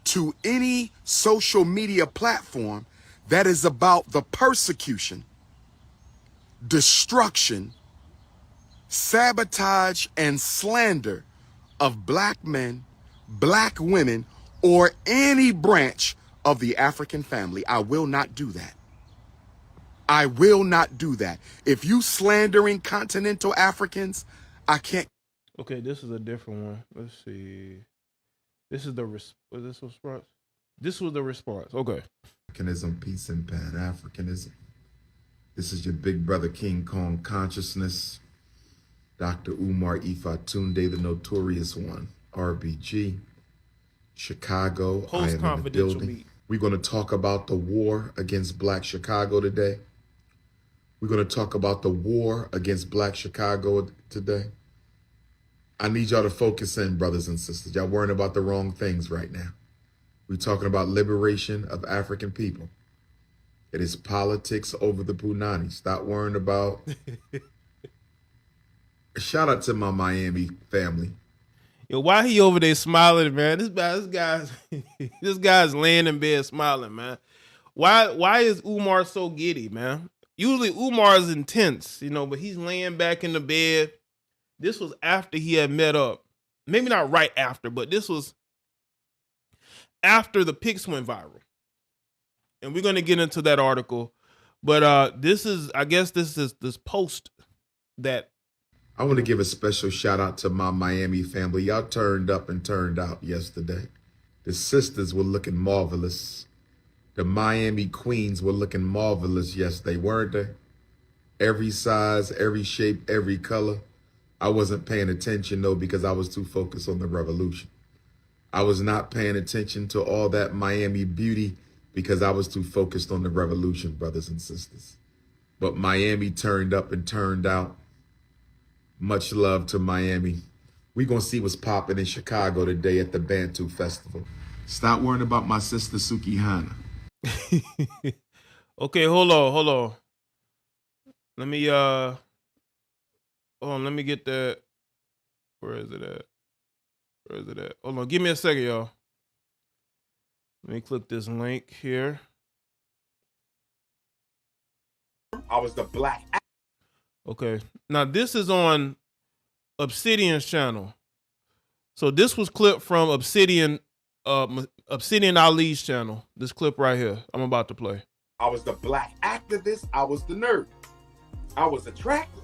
to any social media platform that is about the persecution, destruction, sabotage, and slander of black men, black women, or any branch of the African family. I will not do that. I will not do that. If you slandering continental Africans, I can't. Okay, this is a different one. Let's see. This is the response. This was the response. Okay. Africanism, peace, and Pan-Africanism. This is your big brother King Kong consciousness. Dr. Umar Ifatunde, the notorious one. RBG. Chicago. I am in the building. We're going to talk about the war against Black Chicago today. We're going to talk about the war against Black Chicago today. I need y'all to focus in, brothers and sisters. Y'all worrying about the wrong things right now. We're talking about liberation of African people. It is politics over the punani. Stop worrying about. Shout out to my Miami family. Yo, why he over there smiling, man? This guy's laying in bed smiling, man. Why is Umar so giddy, man? Usually Umar is intense, you know, but he's laying back in the bed. This was after he had met up. Maybe not right after, but this was after the pics went viral. And we're gonna get into that article. But this is this post that I want to give a special shout out to my Miami family. Y'all turned up and turned out yesterday. The sisters were looking marvelous. The Miami queens were looking marvelous yesterday, weren't they? Every size, every shape, every color. I wasn't paying attention though because I was too focused on the revolution. I was not paying attention to all that Miami beauty because I was too focused on the revolution, brothers and sisters. But Miami turned up and turned out. Much love to Miami. We gonna see what's popping in Chicago today at the Bantu Festival. Stop worrying about my sister Sukihana. Okay, hold on. Let me hold on, let me get that. Where is it at? Hold on, give me a second, y'all. Let me click this link here. I was the black. Okay. Now this is on Obsidian's channel. So this was clipped from Obsidian Ali's channel. This clip right here I'm about to play. I was the black activist. I was the nerd. I was attractive,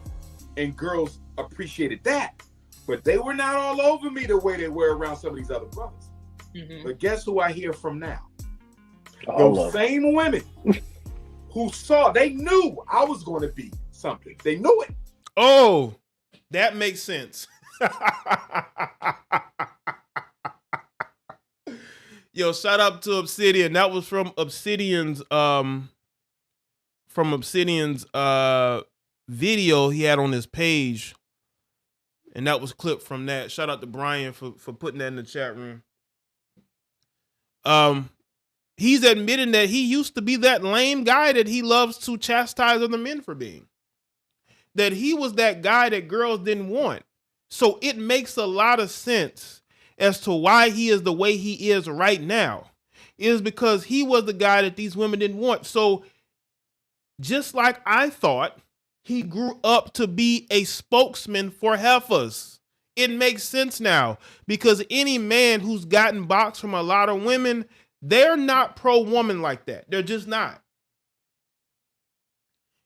and girls appreciated that. But they were not all over me the way they were around some of these other brothers. But guess who I hear from now? Those same women who they knew I was going to be something. They knew it. Oh, that makes sense. Yo, shout out to Obsidian. That was from Obsidian's video he had on his page. And that was clipped from that. Shout out to Brian for putting that in the chat room. He's admitting that he used to be that lame guy that he loves to chastise other men for being. That he was that guy that girls didn't want. So it makes a lot of sense as to why he is the way he is right now. It is because he was the guy that these women didn't want. So just like I thought, he grew up to be a spokesman for heifers. It makes sense now because any man who's gotten boxed from a lot of women, they're not pro-woman like that. They're just not.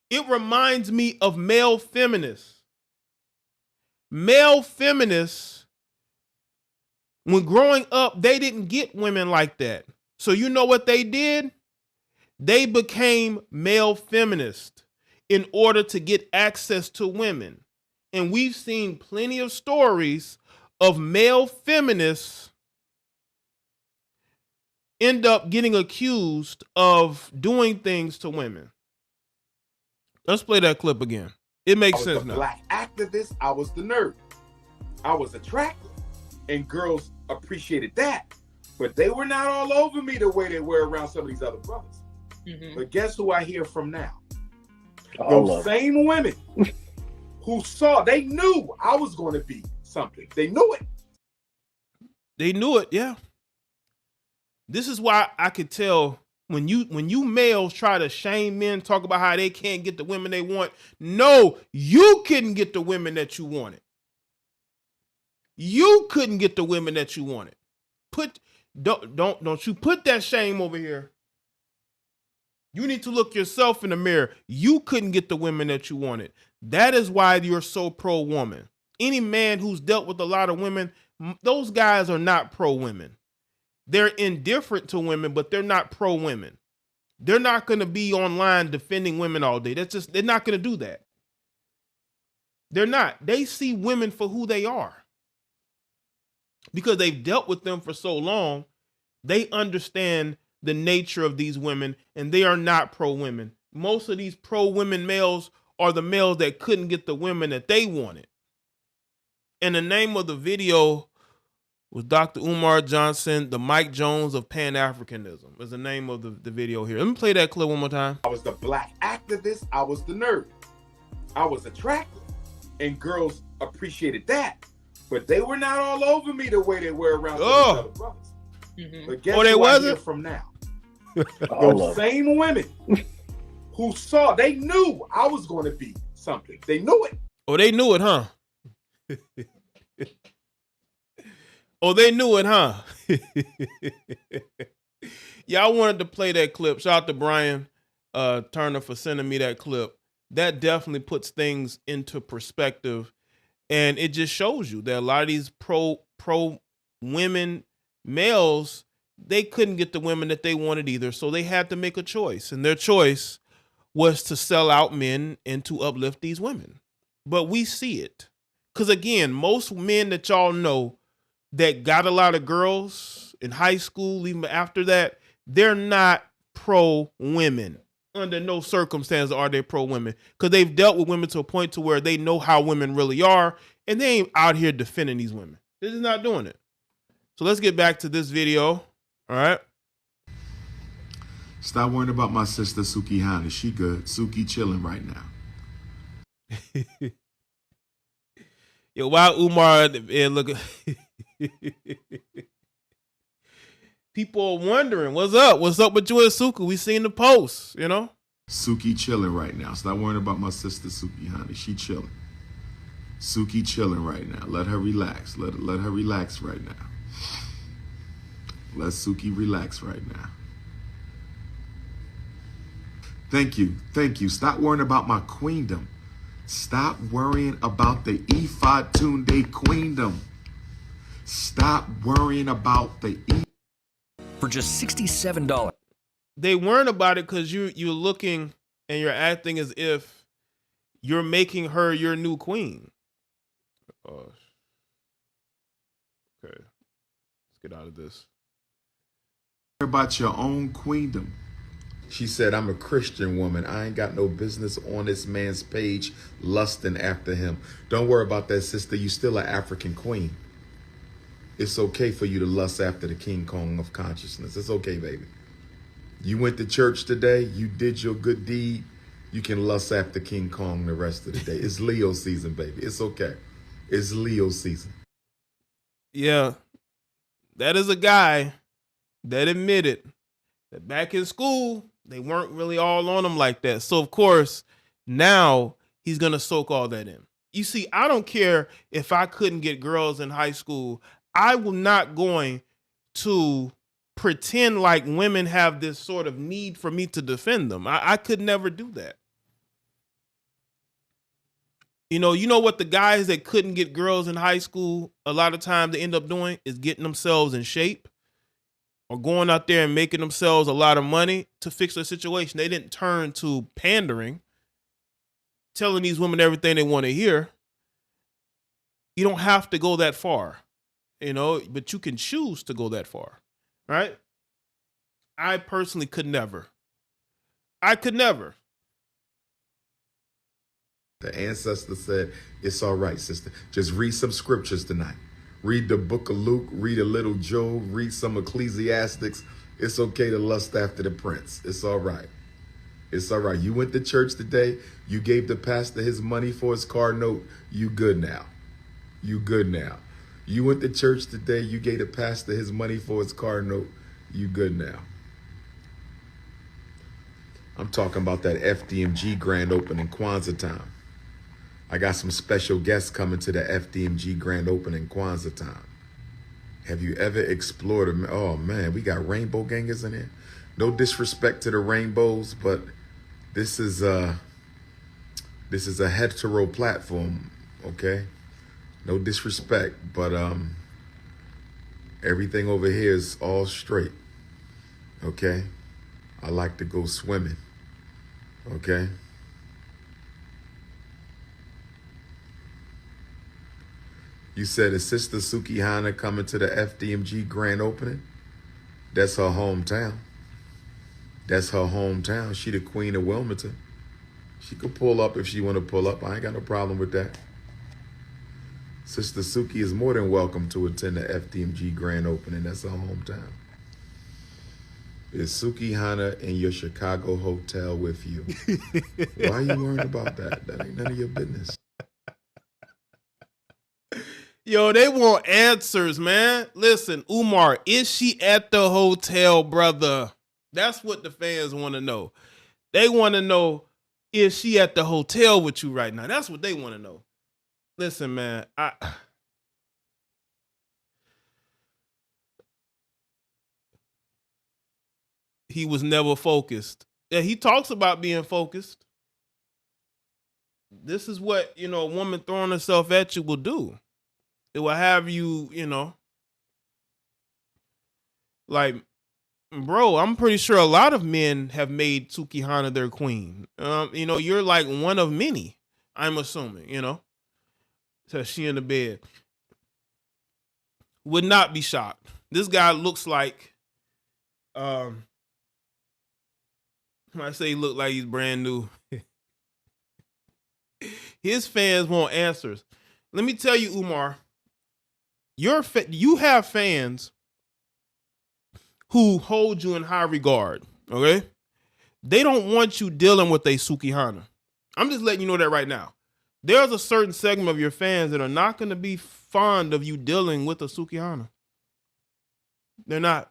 It reminds me of male feminists. Male feminists, when growing up, they didn't get women like that. So you know what they did? They became male feminists in order to get access to women. And we've seen plenty of stories of male feminists end up getting accused of doing things to women. Let's play that clip again. It makes sense now. Black activist, I was the nerd. I was attractive, and girls appreciated that. But they were not all over me the way they were around some of these other brothers. But guess who I hear from now? Those same women who they knew I was going to be something. They knew it. They knew it, yeah. This is why I could tell when you males try to shame men, talk about how they can't get the women they want. No, you couldn't get the women that you wanted. You couldn't get the women that you wanted. Don't you put that shame over here. You need to look yourself in the mirror. You couldn't get the women that you wanted. That is why you're so pro-woman. Any man who's dealt with a lot of women, those guys are not pro-women. They're indifferent to women, but they're not pro-women. They're not going to be online defending women all day. They're not going to do that. They're not. They see women for who they are. Because they've dealt with them for so long, they understand the nature of these women, and they are not pro-women. Most of these pro-women males are the males that couldn't get the women that they wanted. And the name of the video was Dr. Umar Johnson, the Mike Jones of Pan-Africanism is the name of the video here. Let me play that clip one more time. I was the black activist. I was the nerd. I was attractive. And girls appreciated that. But they were not all over me the way they were around other brothers. But guess they who I hear wasn't? from now? Those same women who saw, they knew I was going to be something. They knew it. Oh, they knew it, huh? Oh, they knew it, huh? Yeah, I wanted to play that clip. Shout out to Brian Turner for sending me that clip. That definitely puts things into perspective, and it just shows you that a lot of these pro women males, they couldn't get the women that they wanted either, so they had to make a choice, and their choice was to sell out men and to uplift these women. But we see it, because again, most men that y'all know that got a lot of girls in high school, even after that, they're not pro women. Under no circumstance are they pro women, because they've dealt with women to a point to where they know how women really are, and they ain't out here defending these women. They're just not doing it. So let's get back to this video. All right. Stop worrying about my sister Suki Hana. She good. Suki chilling right now. Yo, why Umar? Look. People are wondering, what's up? What's up with you and Suki? We seen the posts, you know? Suki chilling right now. Stop worrying about my sister Suki Hana. She chilling. Suki chilling right now. Let her relax. Let her relax right now. Let Suki relax right now. Thank you. Thank you. Stop worrying about my queendom. Stop worrying about the Ephod Tunde queendom. Stop worrying about the For just $67. They weren't about it because you're looking and you're acting as if you're making her your new queen. Okay. Let's get out of this. About your own queendom. She said, I'm a Christian woman. I ain't got no business on this man's page lusting after him. Don't worry about that, sister. You still an African queen. It's okay for you to lust after the King Kong of consciousness. It's okay, baby. You went to church today. You did your good deed. You can lust after King Kong the rest of the day. It's Leo season, baby. It's okay. It's Leo season. Yeah. That is a guy that admitted that back in school, they weren't really all on him like that. So, of course, now he's going to soak all that in. You see, I don't care if I couldn't get girls in high school. I am not going to pretend like women have this sort of need for me to defend them. I could never do that. You know what the guys that couldn't get girls in high school, a lot of times they end up doing is getting themselves in shape or going out there and making themselves a lot of money to fix their situation. They didn't turn to pandering, telling these women everything they want to hear. You don't have to go that far, but you can choose to go that far, right? I personally could never. I could never. The ancestor said, it's all right, sister. Just read some scriptures tonight. Read the book of Luke, read a little Job, read some Ecclesiastics. It's okay to lust after the prince. It's all right. It's all right. You went to church today. You gave the pastor his money for his car note. You good now. You good now. You went to church today. You gave the pastor his money for his car note. You good now. I'm talking about that FDMG grand opening Kwanzaa time. I got some special guests coming to the FDMG grand opening Kwanzaa time. Have you ever explored them? Oh man, we got rainbow gangers in here. No disrespect to the rainbows, but this is a hetero platform, okay? No disrespect, but everything over here is all straight, okay? I like to go swimming, okay? You said a sister Suki Hana coming to the FDMG grand opening? That's her hometown. That's her hometown. She the queen of Wilmington. She could pull up if she want to pull up. I ain't got no problem with that. Sister Suki is more than welcome to attend the FDMG grand opening. That's our hometown. Is Suki Hana in your Chicago hotel with you? Why are you worried about that? That ain't none of your business. Yo, they want answers, man. Listen, Umar, is she at the hotel, brother? That's what the fans want to know. They want to know, is she at the hotel with you right now? That's what they want to know. Listen, man, he was never focused. Yeah, he talks about being focused. This is what, a woman throwing herself at you will do. It will have you, like, bro, I'm pretty sure a lot of men have made Sukihana their queen. You're like one of many, I'm assuming, So she in the bed. Would not be shocked. This guy looks like, when I say look like he's brand new, his fans want answers. Let me tell you, Umar, you have fans who hold you in high regard, okay? They don't want you dealing with a Sukihana. I'm just letting you know that right now. There's a certain segment of your fans that are not going to be fond of you dealing with a Sukihana. They're not.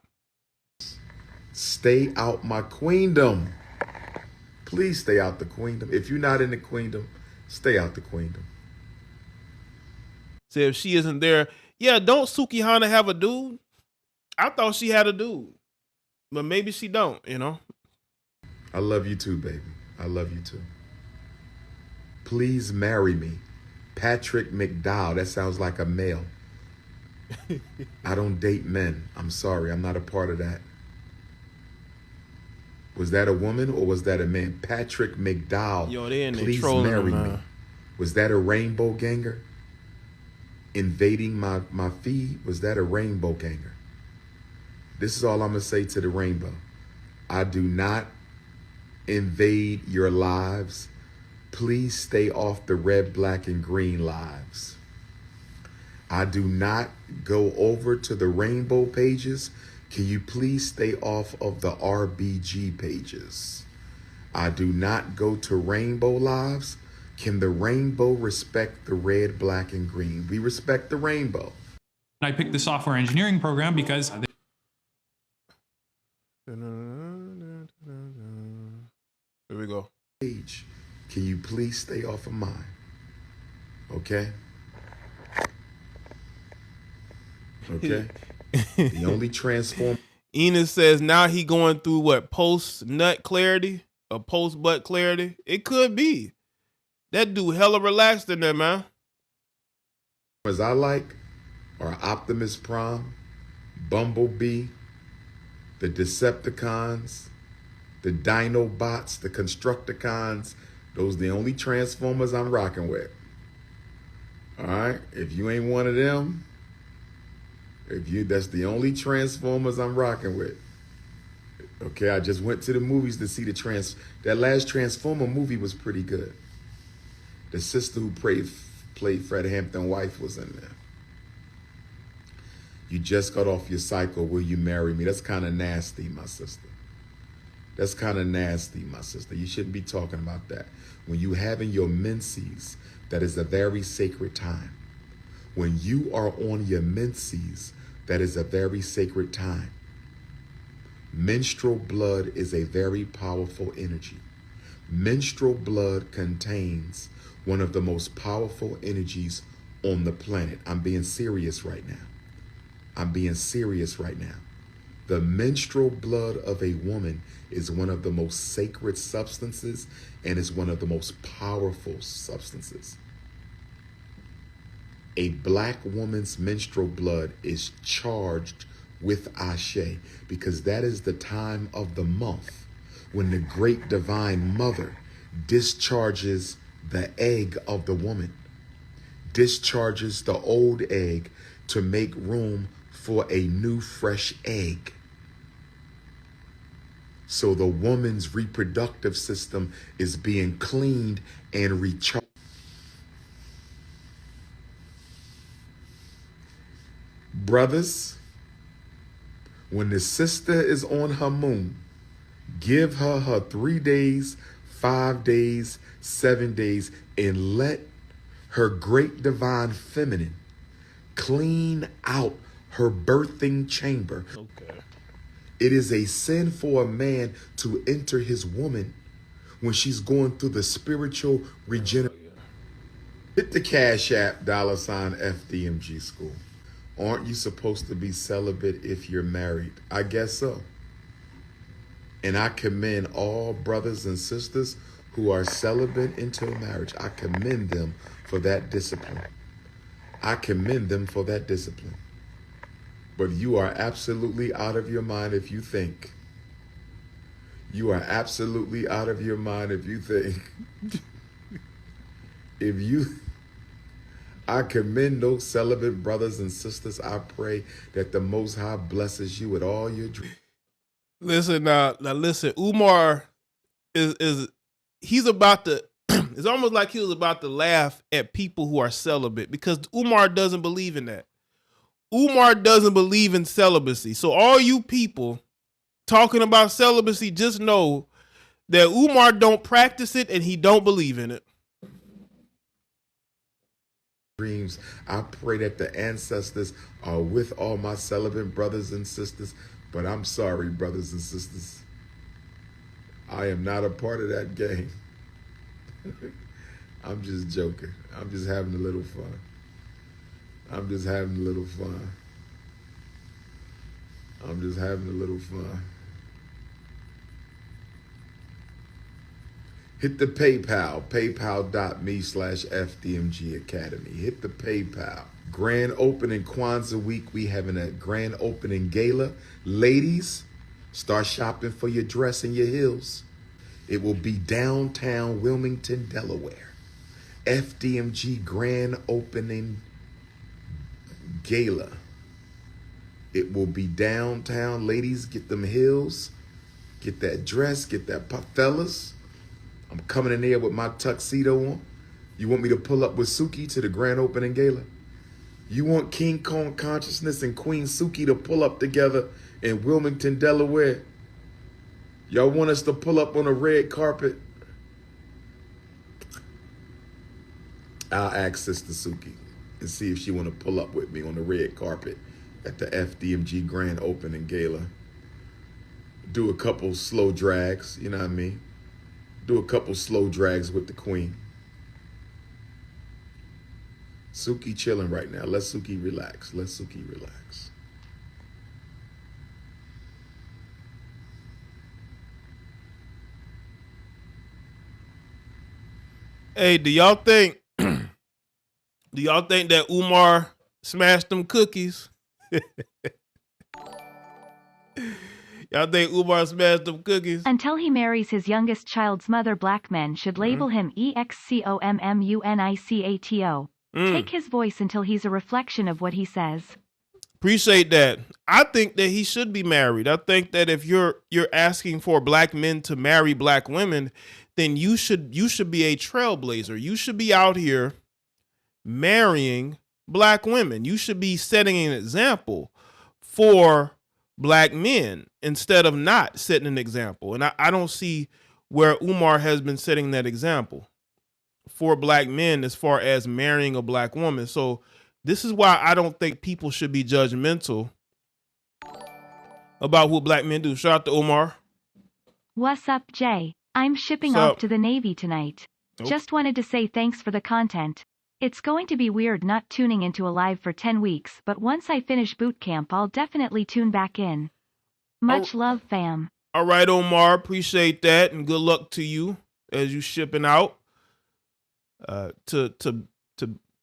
Stay out my queendom. Please stay out the queendom. If you're not in the queendom, stay out the queendom. So if she isn't there, yeah, don't Sukihana have a dude? I thought she had a dude, but maybe she don't, I love you too, baby. I love you too. Please marry me. Patrick McDowell. That sounds like a male. I don't date men. I'm sorry. I'm not a part of that. Was that a woman or was that a man? Patrick McDowell. Yo, they in there please trolling marry him, me. Was that a rainbow ganger? Invading my feed? Was that a rainbow ganger? This is all I'm going to say to the rainbow. I do not invade your lives. Please stay off the red, black, and green lives. I do not go over to the rainbow pages. Can you please stay off of the RBG pages? I do not go to rainbow lives. Can the rainbow respect the red, black, and green? We respect the rainbow. I picked the software engineering program because Here we go. Page, can you please stay off of mine? Okay? Okay? The only transform. Enos says now he going through what, post-nut clarity? Or post-butt clarity? It could be. That dude hella relaxed in there, man. As I like are Optimus Prime, Bumblebee, the Decepticons, the Dinobots, the Constructicons. Those are the only Transformers I'm rocking with. All right? If you ain't one of them, that's the only Transformers I'm rocking with. Okay, I just went to the movies to see that last Transformer movie was pretty good. The sister who played Fred Hampton's wife was in there. You just got off your cycle. Will you marry me? That's kind of nasty, my sister. That's kind of nasty, my sister. You shouldn't be talking about that. When you having your menses, that is a very sacred time. When you are on your menses, that is a very sacred time. Menstrual blood is a very powerful energy. Menstrual blood contains one of the most powerful energies on the planet. I'm being serious right now. I'm being serious right now. The menstrual blood of a woman is one of the most sacred substances and is one of the most powerful substances. A black woman's menstrual blood is charged with Ashe because that is the time of the month when the great divine mother discharges the egg of the woman, discharges the old egg to make room for a new fresh egg. So the woman's reproductive system is being cleaned and recharged. Brothers, when the sister is on her moon, give her her 3 days, 5 days, 7 days, and let her great divine feminine clean out her birthing chamber. Okay. It is a sin for a man to enter his woman when she's going through the spiritual regeneration. Hit the Cash App, $FDMG School. Aren't you supposed to be celibate if you're married? I guess so. And I commend all brothers and sisters who are celibate until marriage. I commend them for that discipline. I commend them for that discipline. But you are absolutely out of your mind if you think. You are absolutely out of your mind if you think. I commend those celibate brothers and sisters. I pray that the Most High blesses you with all your dreams. Listen now listen. Umar he's about to. It's almost like he was about to laugh at people who are celibate because Umar doesn't believe in that. Umar doesn't believe in celibacy. So all you people talking about celibacy, just know that Umar don't practice it and he don't believe in it. Dreams. I pray that the ancestors are with all my celibate brothers and sisters, but I'm sorry, brothers and sisters. I am not a part of that game. I'm just joking. I'm just having a little fun. I'm just having a little fun. I'm just having a little fun. Hit the PayPal, paypal.me/FDMG Academy. Hit the PayPal. Grand opening Kwanzaa week. We having a grand opening gala. Ladies, start shopping for your dress and your heels. It will be downtown Wilmington, Delaware. FDMG grand opening gala. It will be downtown. Ladies, get them heels. Get that dress. Get that fellas. I'm coming in there with my tuxedo on. You want me to pull up with Suki to the grand opening gala? You want King Kong Consciousness and Queen Suki to pull up together in Wilmington, Delaware? Y'all want us to pull up on a red carpet? I'll ask Sister Suki and see if she want to pull up with me on the red carpet at the FDMG grand opening gala. Do a couple slow drags, you know what I mean? Do a couple slow drags with the queen. Suki chilling right now. Let Suki relax. Let Suki relax. Hey, do y'all think that Umar smashed them cookies? Y'all think Umar smashed them cookies? Until he marries his youngest child's mother, black men should label him EXCOMMUNICATO. Take his voice until he's a reflection of what he says. Appreciate that. I think that he should be married. I think that if you're asking for black men to marry black women, then you should be a trailblazer. You should be out here marrying black women. You should be setting an example for black men instead of not setting an example. And I don't see where Umar has been setting that example for black men as far as marrying a black woman. So this is why I don't think people should be judgmental about what black men do. Shout out to Umar. What's up, Jay? I'm shipping What's off up? to the Navy tonight. Nope. Just wanted to say thanks for the content. It's going to be weird not tuning into a live for 10 weeks, but once I finish boot camp, I'll definitely tune back in. Much love, fam. All right, Omar, appreciate that, and good luck to you as you shipping out to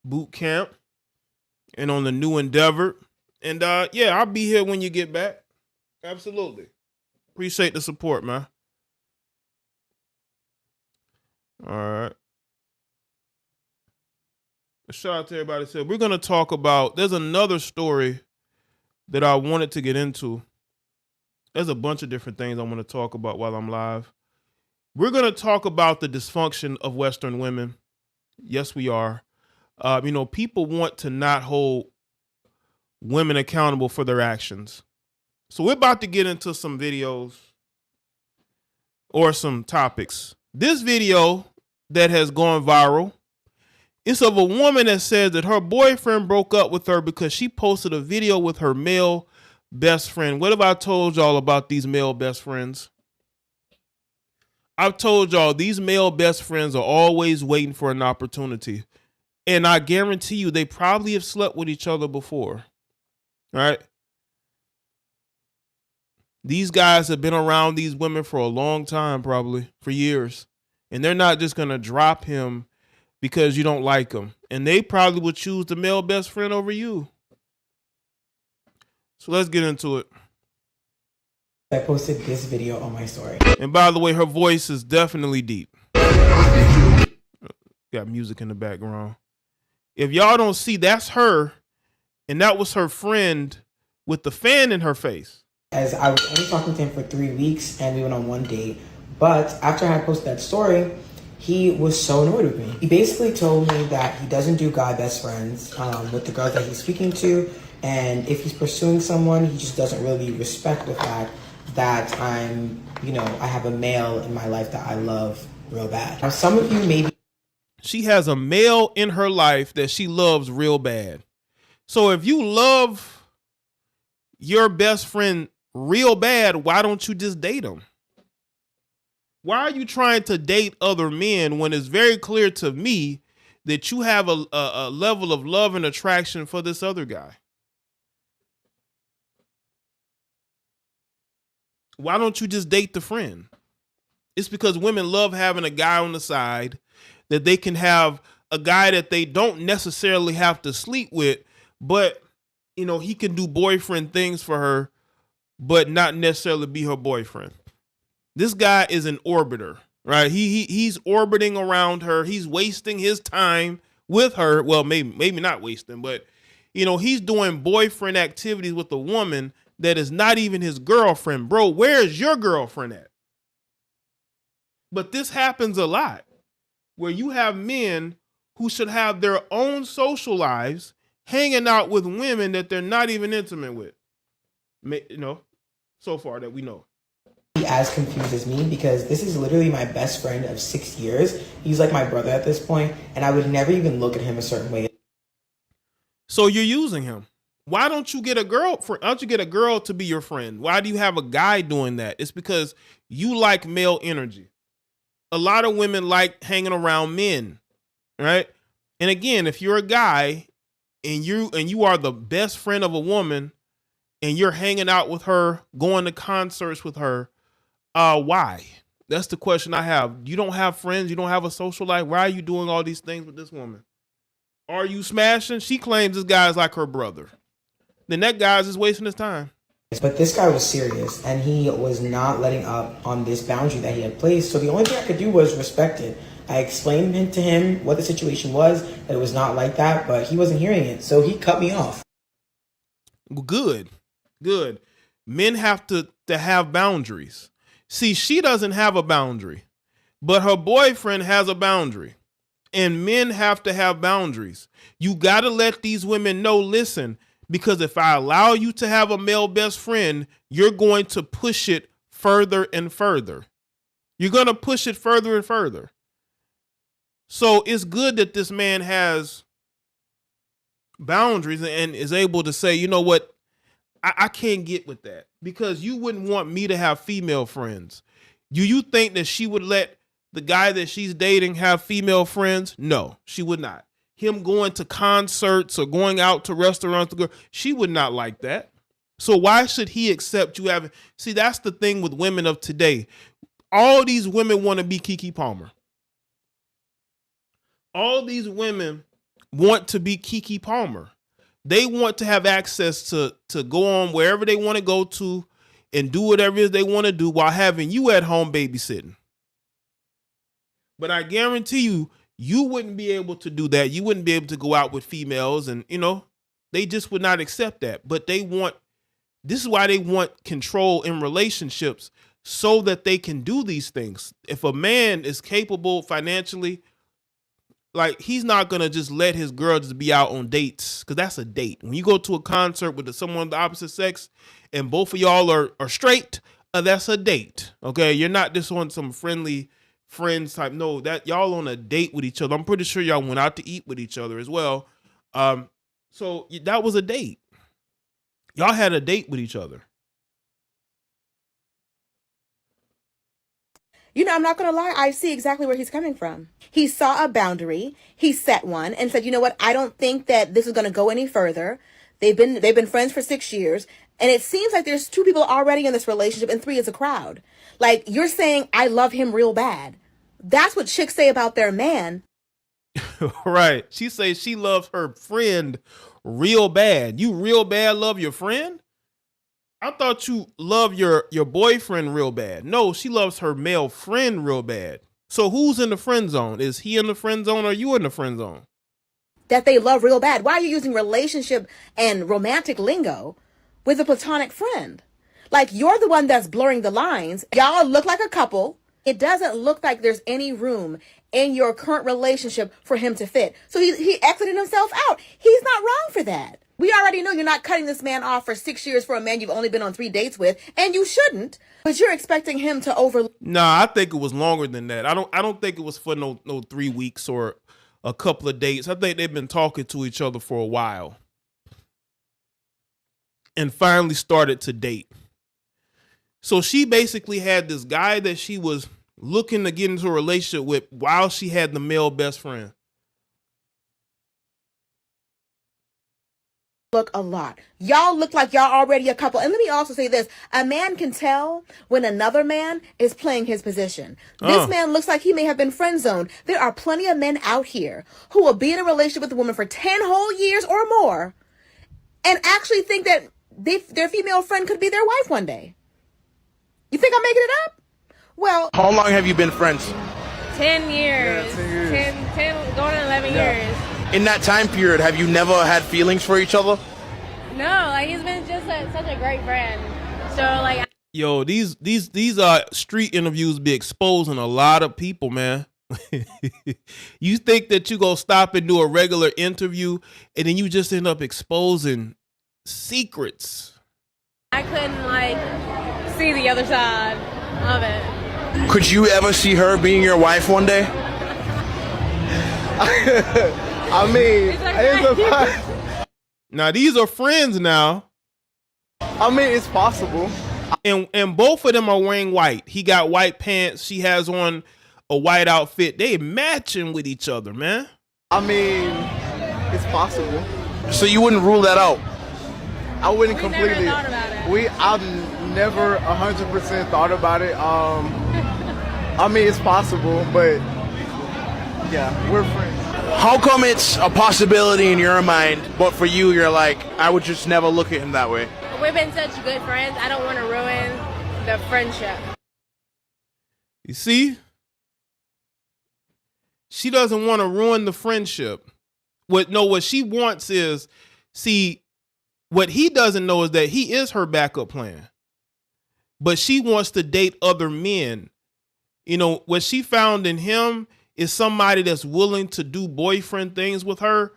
boot camp and on the new endeavor. And yeah, I'll be here when you get back. Absolutely. Appreciate the support, man. All right. Shout out to everybody. Said we're gonna talk about. There's another story that I wanted to get into. There's a bunch of different things I want to talk about while I'm live. We're gonna talk about the dysfunction of Western women. Yes, we are. People want to not hold women accountable for their actions. So we're about to get into some videos or some topics. This video that has gone viral, it's of a woman that says that her boyfriend broke up with her because she posted a video with her male best friend. What have I told y'all about these male best friends? I've told y'all these male best friends are always waiting for an opportunity. And I guarantee you they probably have slept with each other before. Right? These guys have been around these women for a long time, probably for years. And they're not just going to drop him because you don't like him. And they probably would choose the male best friend over you. So let's get into it. I posted this video on my story. And by the way, her voice is definitely deep. Got music in the background. If y'all don't see, that's her. And that was her friend with the fan in her face. As I was only talking to him for 3 weeks and we went on one date. But after I had posted that story, he was so annoyed with me. He basically told me that he doesn't do guy best friends with the girls that he's speaking to. And if he's pursuing someone, he just doesn't really respect the fact that I'm, I have a male in my life that I love real bad. Now, some of you maybe. She has a male in her life that she loves real bad. So if you love your best friend real bad, why don't you just date him? Why are you trying to date other men when it's very clear to me that you have a level of love and attraction for this other guy? Why don't you just date the friend? It's because women love having a guy on the side that they can have a guy that they don't necessarily have to sleep with, but, he can do boyfriend things for her, but not necessarily be her boyfriend. This guy is an orbiter, right? He's orbiting around her. He's wasting his time with her. Well, maybe not wasting, but, he's doing boyfriend activities with a woman that is not even his girlfriend. Bro, where's your girlfriend at? But this happens a lot where you have men who should have their own social lives hanging out with women that they're not even intimate with. So far that we know. As confused as me because this is literally my best friend of 6 years. He's like my brother at this point, and I would never even look at him a certain way. So you're using him. Why don't you get a girl? Why don't you get a girl to be your friend? Why do you have a guy doing that? It's because you like male energy. A lot of women like hanging around men, right? And again, if you're a guy and you are the best friend of a woman and you're hanging out with her, going to concerts with her, why? That's the question I have. You don't have friends. You don't have a social life. Why are you doing all these things with this woman? Are you smashing? She claims this guy is like her brother. Then that guy's just wasting his time. But this guy was serious, and he was not letting up on this boundary that he had placed. So the only thing I could do was respect it. I explained to him what the situation was, that it was not like that, but he wasn't hearing it. So he cut me off. Good. Men have to have boundaries. See, she doesn't have a boundary, but her boyfriend has a boundary. And men have to have boundaries. You got to let these women know, listen, because if I allow you to have a male best friend, you're going to push it further and further. You're going to push it further and further. So it's good that this man has boundaries and is able to say, you know what? I can't get with that because you wouldn't want me to have female friends. Do you think that she would let the guy that she's dating have female friends? No, she would not. Him going to concerts or going out to restaurants to go, she would not like that. So why should he accept you having? See, that's the thing with women of today. All these women want to be Keke Palmer. All these women want to be Keke Palmer. They want to have access to go on wherever they want to go to and do whatever it is they want to do while having you at home babysitting. But I guarantee you, you wouldn't be able to do that. You wouldn't be able to go out with females and, they just would not accept that. But this is why they want control in relationships so that they can do these things. If a man is capable financially, like he's not gonna just let his girl just be out on dates, because that's a date. When you go to a concert with someone of the opposite sex and both of y'all are straight, that's a date. Okay, you're not just on some friendly friends type. No, that y'all on a date with each other. I'm pretty sure y'all went out to eat with each other as well. So that was a date. Y'all had a date with each other. You know, I'm not going to lie. I see exactly where he's coming from. He saw a boundary. He set one and said, you know what? I don't think that this is going to go any further. They've been friends for 6 years. And it seems like there's 2 people already in this relationship and 3 is a crowd. Like, you're saying, I love him real bad. That's what chicks say about their man. Right. She says she loves her friend real bad. You real bad love your friend? I thought you love your boyfriend real bad. No, she loves her male friend real bad. So who's in the friend zone? Is he in the friend zone or you in the friend zone? That they love real bad. Why are you using relationship and romantic lingo with a platonic friend? Like, you're the one that's blurring the lines. Y'all look like a couple. It doesn't look like there's any room in your current relationship for him to fit. So he exited himself out. He's not wrong for that. We already know you're not cutting this man off for 6 years for a man you've only been on 3 dates with, and you shouldn't. But you're expecting him to over. Nah, I think it was longer than that. I don't think it was for no 3 weeks or a couple of dates. I think they've been talking to each other for a while and finally started to date. So she basically had this guy that she was looking to get into a relationship with while she had the male best friend. Look a lot. Y'all look like y'all already a couple. And let me also say this. A man can tell when another man is playing his position. This man looks like he may have been friend zoned. There are plenty of men out here who will be in a relationship with a woman for 10 whole years or more and actually think that their female friend could be their wife one day. You think I'm making it up? Well, how long have you been friends? 10 years. Yeah, 10 years. 10 going on 11 years. In that time period, have you never had feelings for each other? No, like he's been just such a great friend. So like, yo, these street interviews be exposing a lot of people, man. You think that you go stop and do a regular interview and then you just end up exposing secrets. I couldn't like see the other side of it. Could you ever see her being your wife one day? I mean, it's now these are friends now. I mean, it's possible. And both of them are wearing white. He got white pants. She has on a white outfit. They matching with each other, man. I mean, it's possible. So you wouldn't rule that out? I wouldn't We completely. never thought about it. I've never 100% thought about it. I mean, it's possible, but yeah, we're friends. How come it's a possibility in your mind, but for you, you're like, I would just never look at him that way? We've been such good friends. I don't want to ruin the friendship. You see? She doesn't want to ruin the friendship. What she wants is, see, what he doesn't know is that he is her backup plan. But she wants to date other men. You know, what she found in him is somebody that's willing to do boyfriend things with her,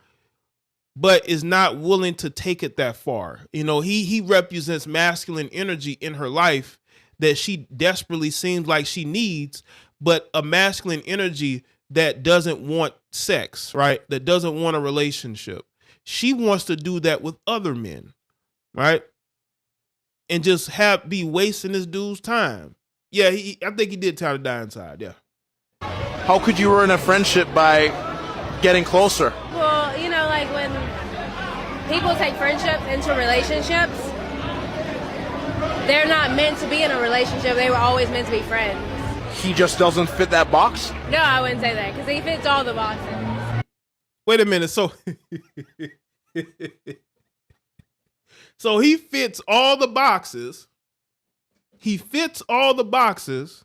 but is not willing to take it that far. You know, he represents masculine energy in her life that she desperately seems like she needs, but a masculine energy that doesn't want sex, right? That doesn't want a relationship. She wants to do that with other men, right? And just be wasting this dude's time. Yeah, I think he did try to die inside, yeah. How could you ruin a friendship by getting closer? Well, you know, like when people take friendships into relationships, they're not meant to be in a relationship. They were always meant to be friends. He just doesn't fit that box? No, I wouldn't say that because he fits all the boxes. Wait a minute. So, so he fits all the boxes. He fits all the boxes,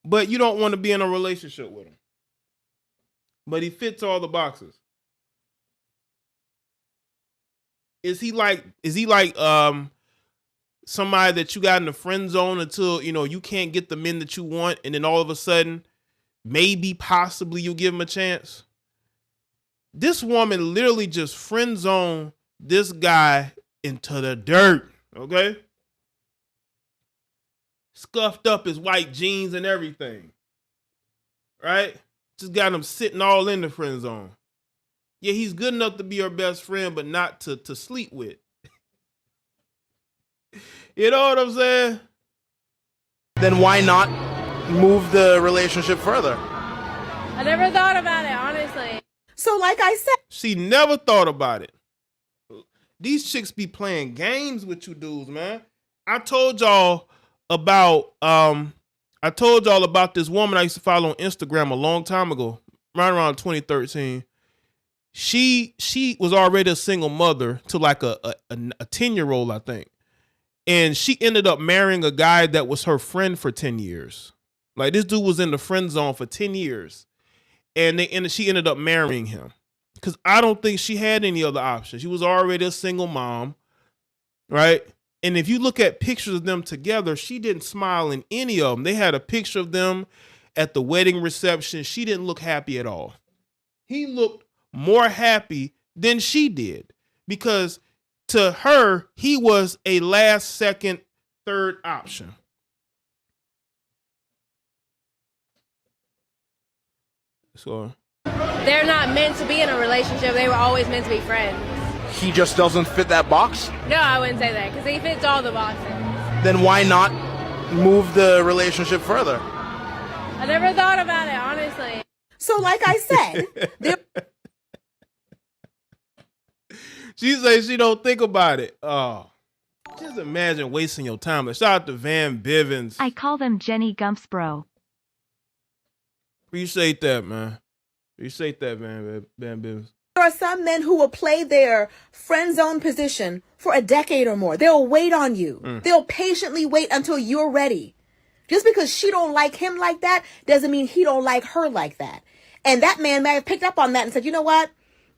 but you don't want to be in a relationship with him. But he fits all the boxes. Is he like somebody that you got in the friend zone until, you know, you can't get the men that you want, and then all of a sudden maybe possibly you'll give him a chance. This woman literally just friend zoned this guy into the dirt, okay? Scuffed up his white jeans and everything, right? Just got him sitting all in the friend zone. Yeah, he's good enough to be her best friend, but not to sleep with. You know what I'm saying? Then why not move the relationship further? I never thought about it, honestly. So like I said, she never thought about it. These chicks be playing games with you dudes, man. I told y'all about this woman I used to follow on Instagram a long time ago, right around 2013. She was already a single mother to like a 10-year-old, I think. And she ended up marrying a guy that was her friend for 10 years. Like, this dude was in the friend zone for 10 years. And she ended up marrying him. Because I don't think she had any other option. She was already a single mom, right? And if you look at pictures of them together, she didn't smile in any of them. They had a picture of them at the wedding reception. She didn't look happy at all. He looked more happy than she did. Because to her, he was a last second, third option. So They're not meant to be in a relationship. They were always meant to be friends. He just doesn't fit that box? No, I wouldn't say that, because he fits all the boxes. Then why not move the relationship further? I never thought about it, honestly. So like I said, she says she don't think about it. Oh, just imagine wasting your time. Like, shout out to Van Bivens. I call them Jenny Gumps, bro. Appreciate that, man. Appreciate that, Van Bivens. there are some men who will play their friend zone position for a decade or more. They'll wait on you. They'll patiently wait until you're ready. Just because she don't like him like that doesn't mean he don't like her like that. And that man may have picked up on that and said, you know what?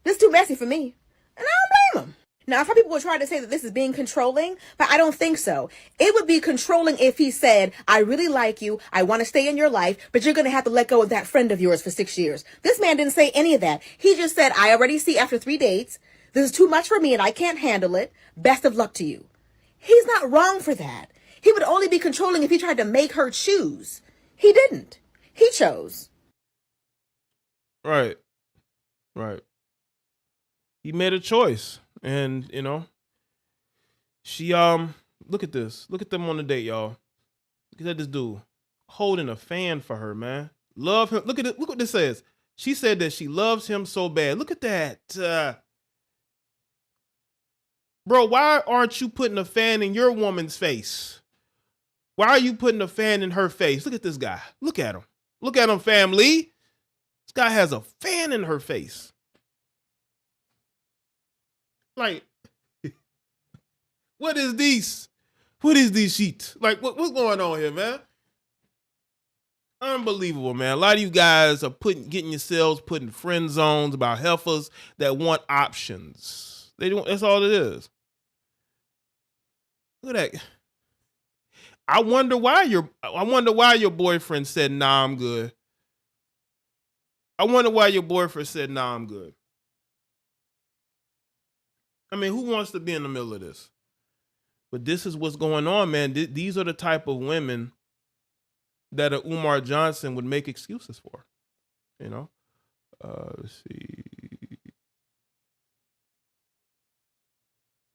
This is too messy for me. And I don't blame him. Now, some people will try to say that this is being controlling, but I don't think so. It would be controlling if he said, I really like you, I want to stay in your life, but you're going to have to let go of that friend of yours for 6 years. This man didn't say any of that. He just said, I already see after 3 dates, this is too much for me and I can't handle it. Best of luck to you. He's not wrong for that. He would only be controlling if he tried to make her choose. He didn't. He chose. Right. Right. He made a choice. And, you know, she, look at this. Look at them on the date, y'all. Look at this dude holding a fan for her, man. Love him. Look at it. Look what this says. She said that she loves him so bad. Look at that. Bro, why aren't you putting a fan in your woman's face? Why are you putting a fan in her face? Look at this guy. Look at him. Look at him, family. This guy has a fan in her face. Like, what is these? What is these sheets? Like, what's going on here, man? Unbelievable, man. A lot of you guys are getting yourselves put in friend zones about heifers that want options. They don't. That's all it is. Look at that. I wonder why your boyfriend said, nah, I'm good. I wonder why your boyfriend said, nah, I'm good. I mean, who wants to be in the middle of this? But this is what's going on, man. These are the type of women that a Umar Johnson would make excuses for. You know? Let's see.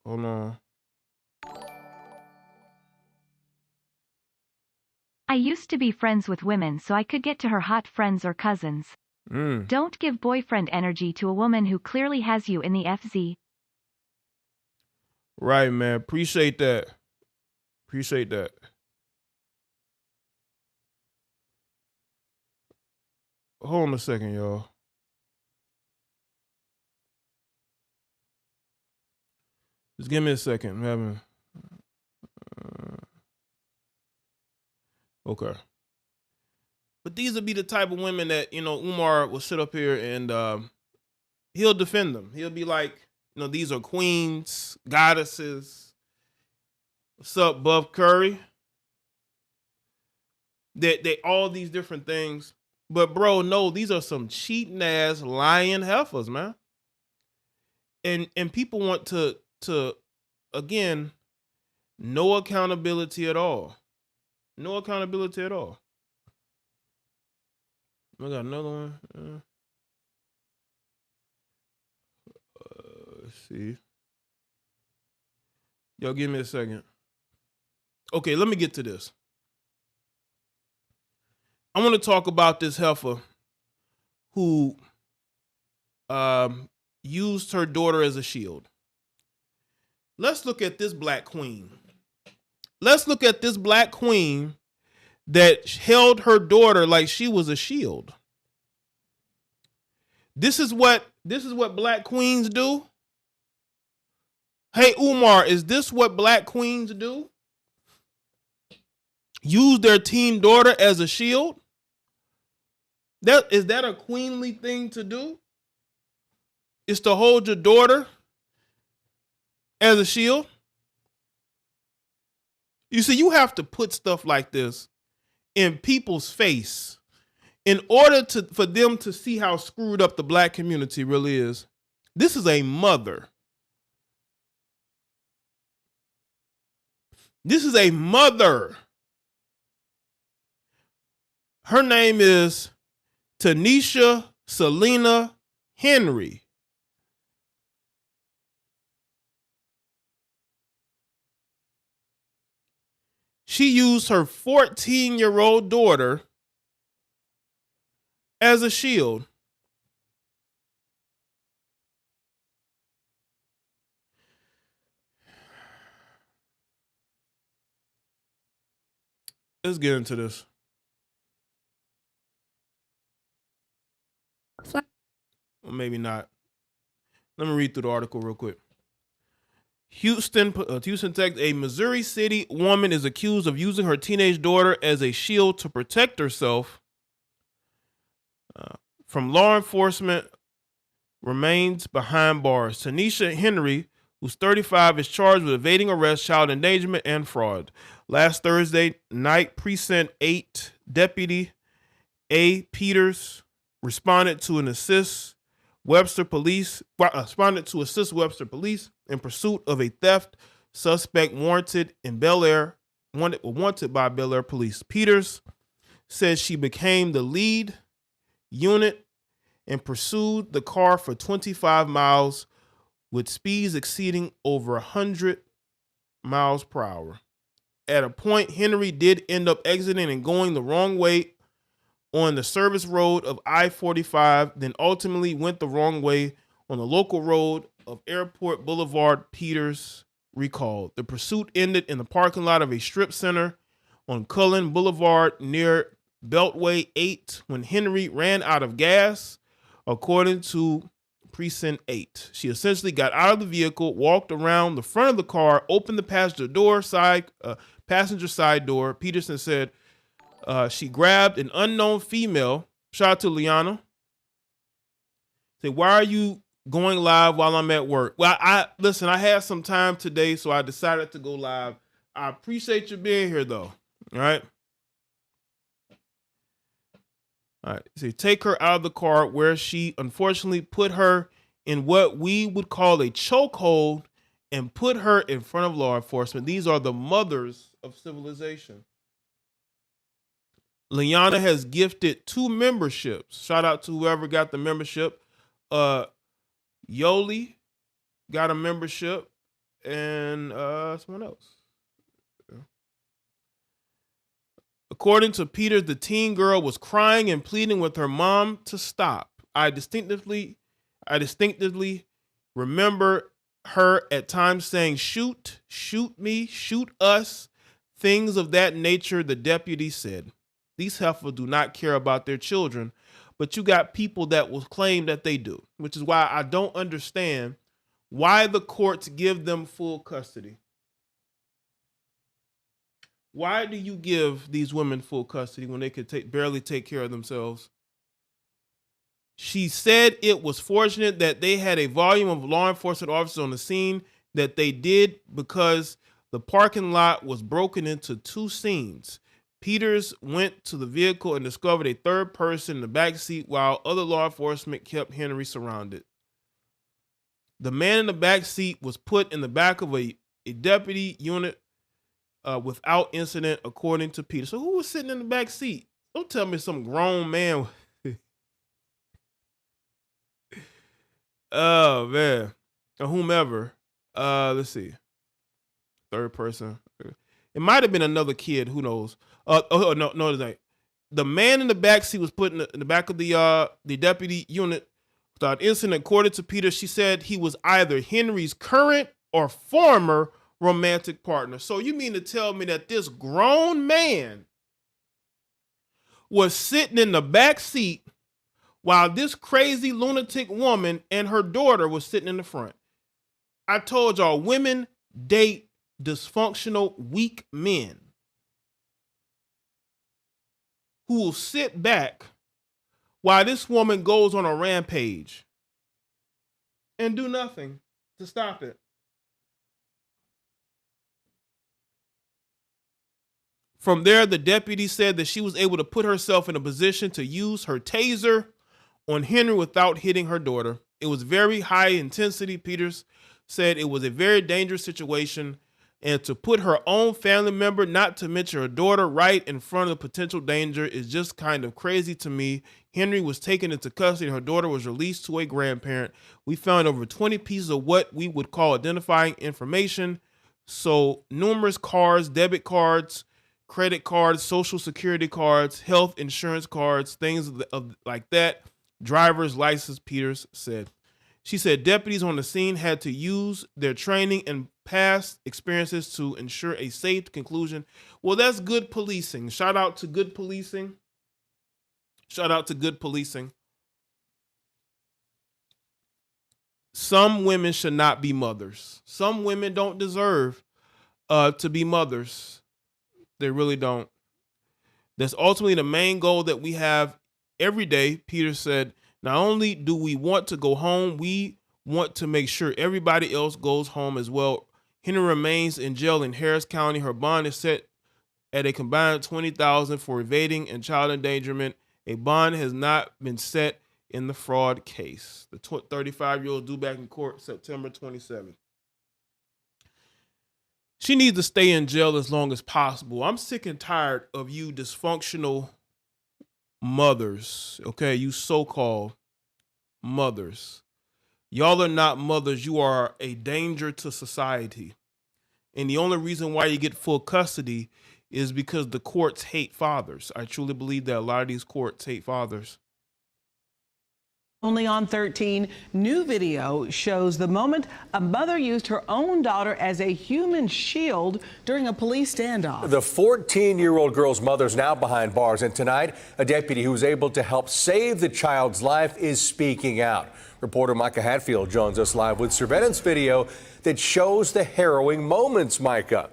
Hold on. I used to be friends with women so I could get to her hot friends or cousins. Don't give boyfriend energy to a woman who clearly has you in the FZ. Right, man. Appreciate that. Appreciate that. Hold on a second, y'all. Just give me a second. I'm having... Okay. But these would be the type of women that, you know, Umar will sit up here and he'll defend them. He'll be like, you know, these are queens, goddesses. What's up, Buff Curry? They all these different things. But bro, no, these are some cheating ass lying heifers, man. And people want to again, no accountability at all. No accountability at all. I got another one. Let's see. Y'all give me a second. Okay, let me get to this. I want to talk about this heifer who used her daughter as a shield. Let's look at this black queen. Let's look at this black queen that held her daughter like she was a shield. This is what black queens do. Hey, Umar, is this what black queens do? Use their teen daughter as a shield? Is that a queenly thing to do? Is to hold your daughter as a shield? You see, you have to put stuff like this in people's face in order for them to see how screwed up the black community really is. This is a mother. This is a mother. Her name is Tanisha Selena Henry. She used her 14-year-old daughter as a shield. Let's get into this. Or maybe not. Let me read through the article real quick. Houston, Texas, a Missouri City woman is accused of using her teenage daughter as a shield to protect herself from law enforcement, remains behind bars. Tanisha Henry, who's 35, is charged with evading arrest, child endangerment, and fraud. Last Thursday night, Precinct 8 Deputy A. Peters responded to assist Webster Police in pursuit of a theft suspect wanted by Bel Air police. Peters says she became the lead unit and pursued the car for 25 miles with speeds exceeding over 100 miles per hour. At a point, Henry did end up exiting and going the wrong way on the service road of I-45, then ultimately went the wrong way on the local road of Airport Boulevard. Peters recalled. The pursuit ended in the parking lot of a strip center on Cullen Boulevard near Beltway 8 when Henry ran out of gas, according to Precinct 8. She essentially got out of the vehicle, walked around the front of the car, opened the passenger side door. Peterson said she grabbed an unknown female. Shout out to Liana. Say, why are you going live while I'm at work? Well, I had some time today, so I decided to go live. I appreciate you being here, though. All right. All right. So take her out of the car, where she unfortunately put her in what we would call a chokehold and put her in front of law enforcement. These are the mothers of civilization. Liana has gifted 2 memberships. Shout out to whoever got the membership. Yoli got a membership, and someone else. According to Peter, the teen girl was crying and pleading with her mom to stop. I distinctively remember her at times saying, shoot me, shoot us, things of that nature, the deputy said. These heifers do not care about their children, but you got people that will claim that they do, which is why I don't understand why the courts give them full custody. Why do you give these women full custody when they could barely take care of themselves? She said it was fortunate that they had a volume of law enforcement officers on the scene, that they did because the parking lot was broken into 2 scenes. Peters went to the vehicle and discovered a third person in the back seat while other law enforcement kept Henry surrounded. The man in the back seat was put in the back of a deputy unit without incident, according to Peters. So who was sitting in the back seat? Don't tell me some grown man. Oh, man. Or whomever. Let's see. Third person. It might have been another kid. Who knows? No, it ain't. The man in the back seat was put in the back of the deputy unit without incident. According to Peter, she said he was either Henry's current or former romantic partner. So you mean to tell me that this grown man was sitting in the back seat while this crazy lunatic woman and her daughter was sitting in the front? I told y'all, women date dysfunctional, weak men who will sit back while this woman goes on a rampage and do nothing to stop it. From there, the deputy said that she was able to put herself in a position to use her taser on Henry without hitting her daughter. It was very high intensity. Peters said it was a very dangerous situation, and to put her own family member, not to mention her daughter, right in front of potential danger is just kind of crazy to me. Henry was taken into custody and her daughter was released to a grandparent. We found over 20 pieces of what we would call identifying information. So numerous cards, debit cards, credit cards, social security cards, health insurance cards, things like that. Driver's license, Peters said. She said deputies on the scene had to use their training and past experiences to ensure a safe conclusion. Well, that's good policing. Shout out to good policing. Shout out to good policing. Some women should not be mothers. Some women don't deserve to be mothers. They really don't. That's ultimately the main goal that we have every day. Peter said, not only do we want to go home, we want to make sure everybody else goes home as well. Henry remains in jail in Harris County. Her bond is set at a combined $20,000 for evading and child endangerment. A bond has not been set in the fraud case. The 35-year-old due back in court September 27th. She needs to stay in jail as long as possible. I'm sick and tired of you dysfunctional mothers, okay? You so-called mothers. Y'all are not mothers. You are a danger to society. And the only reason why you get full custody is because the courts hate fathers. I truly believe that a lot of these courts hate fathers. Only on 13, new video shows the moment a mother used her own daughter as a human shield during a police standoff. The 14-year-old girl's mother's now behind bars, and tonight, a deputy who was able to help save the child's life is speaking out. Reporter Micah Hatfield joins us live with surveillance video that shows the harrowing moments, Micah.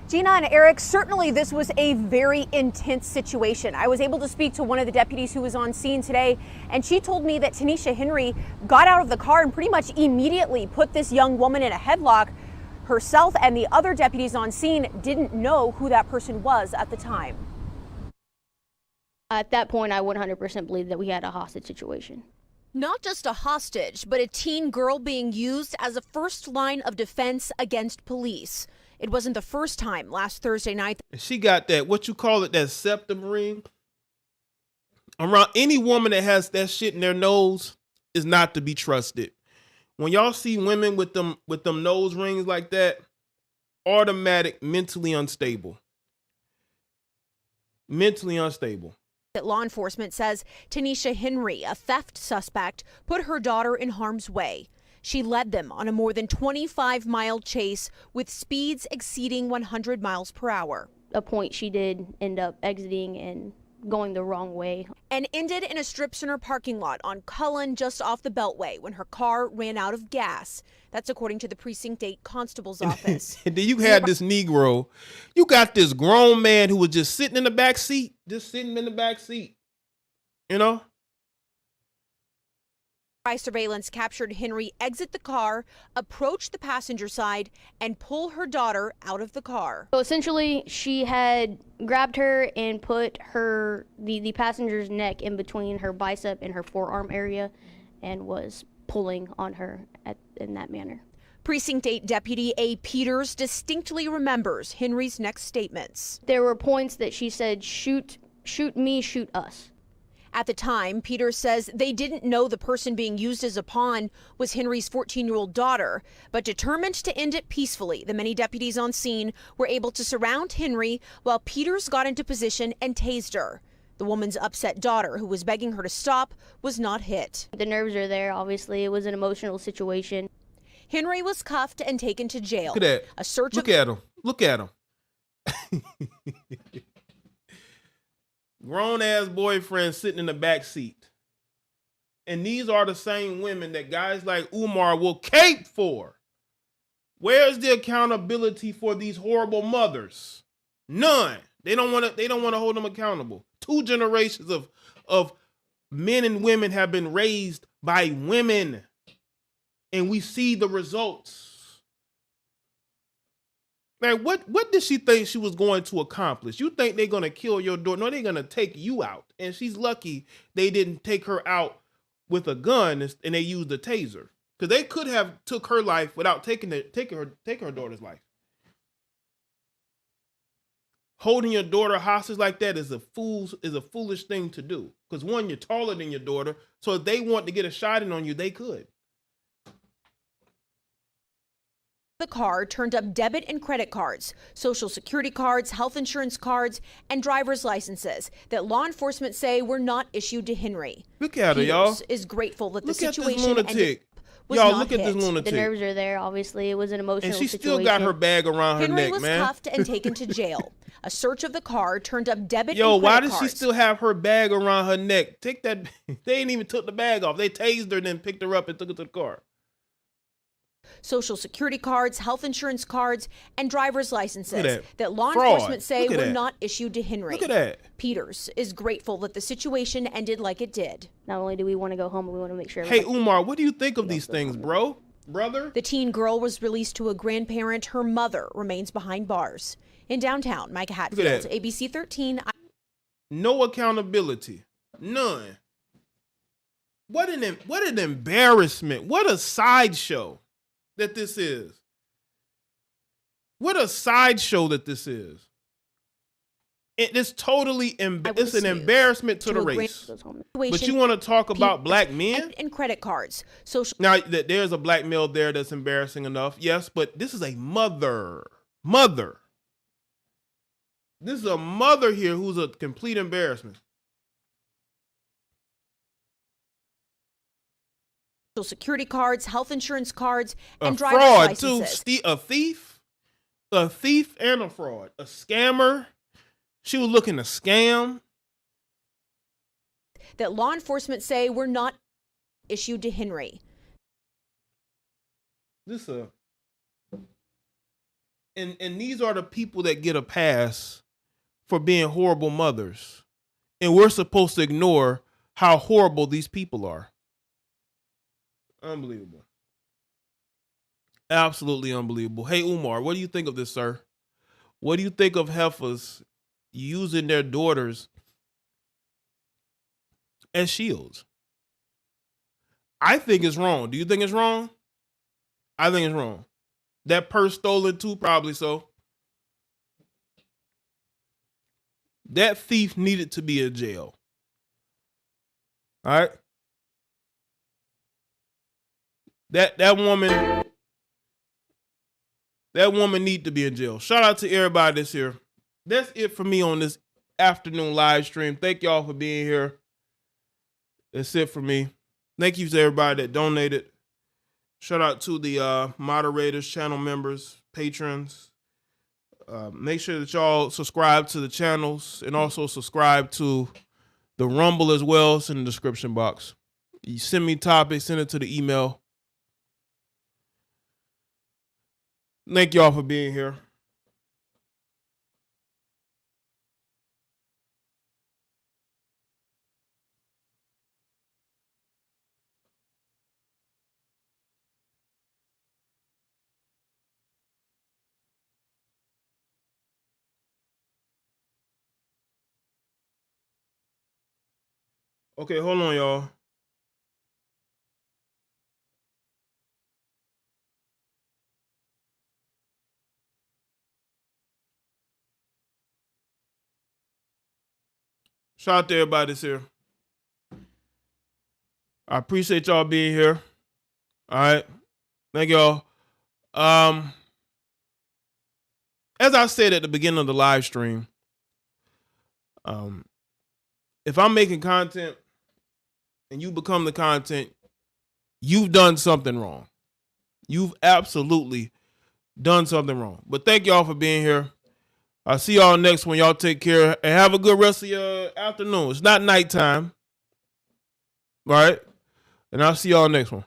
Gina and Eric, certainly this was a very intense situation. I was able to speak to one of the deputies who was on scene today, and she told me that Tanisha Henry got out of the car and pretty much immediately put this young woman in a headlock. Herself and the other deputies on scene didn't know who that person was at the time. At that point, I 100% believed that we had a hostage situation. Not just a hostage, but a teen girl being used as a first line of defense against police. It wasn't the first time last Thursday night. She got that, what you call it, that septum ring. Around any woman that has that shit in their nose is not to be trusted. When y'all see women with them nose rings like that, automatic, mentally unstable. Mentally unstable. Law enforcement says Tanisha Henry, a theft suspect, put her daughter in harm's way. She led them on a more than 25-mile chase with speeds exceeding 100 miles per hour. At a point, she did end up exiting and going the wrong way. And ended in a strip center parking lot on Cullen just off the Beltway when her car ran out of gas. That's according to the Precinct 8 Constable's office. And then you had this Negro. You got this grown man who was just sitting in the back seat. You know? Surveillance captured Henry exit the car, approach the passenger side, and pull her daughter out of the car. So essentially, she had grabbed her and put the passenger's neck in between her bicep and her forearm area and was pulling on her in that manner. Precinct 8 Deputy A. Peters distinctly remembers Henry's next statements. There were points that she said, shoot me, shoot us. At the time, Peters says they didn't know the person being used as a pawn was Henry's 14-year-old daughter, but determined to end it peacefully, the many deputies on scene were able to surround Henry while Peters got into position and tased her. The woman's upset daughter, who was begging her to stop, was not hit. The nerves are there, obviously. It was an emotional situation. Henry was cuffed and taken to jail. Look at that. A search Look at him. Look at him. Grown-ass boyfriend sitting in the back seat. And these are the same women that guys like Umar will cape for. Where's the accountability for these horrible mothers? None. They don't want to hold them accountable. 2 generations of men and women have been raised by women. And we see the results. Like, what did she think she was going to accomplish? You think they're going to kill your daughter? No, they're going to take you out. And she's lucky they didn't take her out with a gun and they used a taser. Because they could have took her life without taking her daughter's life. Holding your daughter hostage like that is a foolish thing to do. Because one, you're taller than your daughter. So if they want to get a shot in on you, they could. The car turned up debit and credit cards, social security cards, health insurance cards, and driver's licenses that law enforcement say were not issued to Henry. Look at her, y'all. Peters is grateful that the Look at this situation lunatic. was Y'all, not look at this hit. lunatic. The nerves are there, obviously. It was an emotional And she situation. still got her bag around her Henry neck, was man. cuffed and taken to jail. A search of the car turned up debit Yo, and why credit does cards. she still have her bag around her neck? Take that. They ain't even took the bag off. They tased her and then picked her up and took her to the car. Social security cards, health insurance cards, and driver's licenses that law Fraud. enforcement say Look at were that. not issued to Henry. Look at that. Peters is grateful that the situation ended like it did. Not only do we want to go home, but we want to make sure. Hey, Umar, what do you think of these things, bro? Brother? The teen girl was released to a grandparent. Her mother remains behind bars. In downtown, Micah Hatfield, that. ABC 13. No accountability. None. What an embarrassment. What a sideshow that this is. What a sideshow that this is. It's totally it's an embarrassment to the race. But you want to talk about black men? And credit cards. Social Now, there's a black male there that's embarrassing enough. Yes, but this is a mother. Mother. This is a mother here who's a complete embarrassment. Social security cards, health insurance cards, and A driver's fraud, licenses. too. A thief and a fraud. A scammer. She was looking to scam. That law enforcement say were not issued to Henry. And these are the people that get a pass for being horrible mothers. And we're supposed to ignore how horrible these people are. Unbelievable. Absolutely unbelievable. Hey, Umar, what do you think of this, sir? What do you think of heifers using their daughters as shields? I think it's wrong. Do you think it's wrong? I think it's wrong. That purse stolen too, probably so. That thief needed to be in jail. All right? That woman need to be in jail. Shout out to everybody that's here. That's it for me on this afternoon live stream. Thank y'all for being here. That's it for me. Thank you to everybody that donated. Shout out to the moderators, channel members, patrons. Make sure that y'all subscribe to the channels and also subscribe to the Rumble as well. It's in the description box. You send me topics, send it to the email. Thank y'all for being here. Okay, hold on, y'all. Shout out to everybody that's here. I appreciate y'all being here. All right. Thank y'all. As I said at the beginning of the live stream, if I'm making content and you become the content, you've done something wrong. You've absolutely done something wrong. But thank y'all for being here. I'll see y'all next one. Y'all take care and have a good rest of your afternoon. It's not nighttime. All right? And I'll see y'all next one.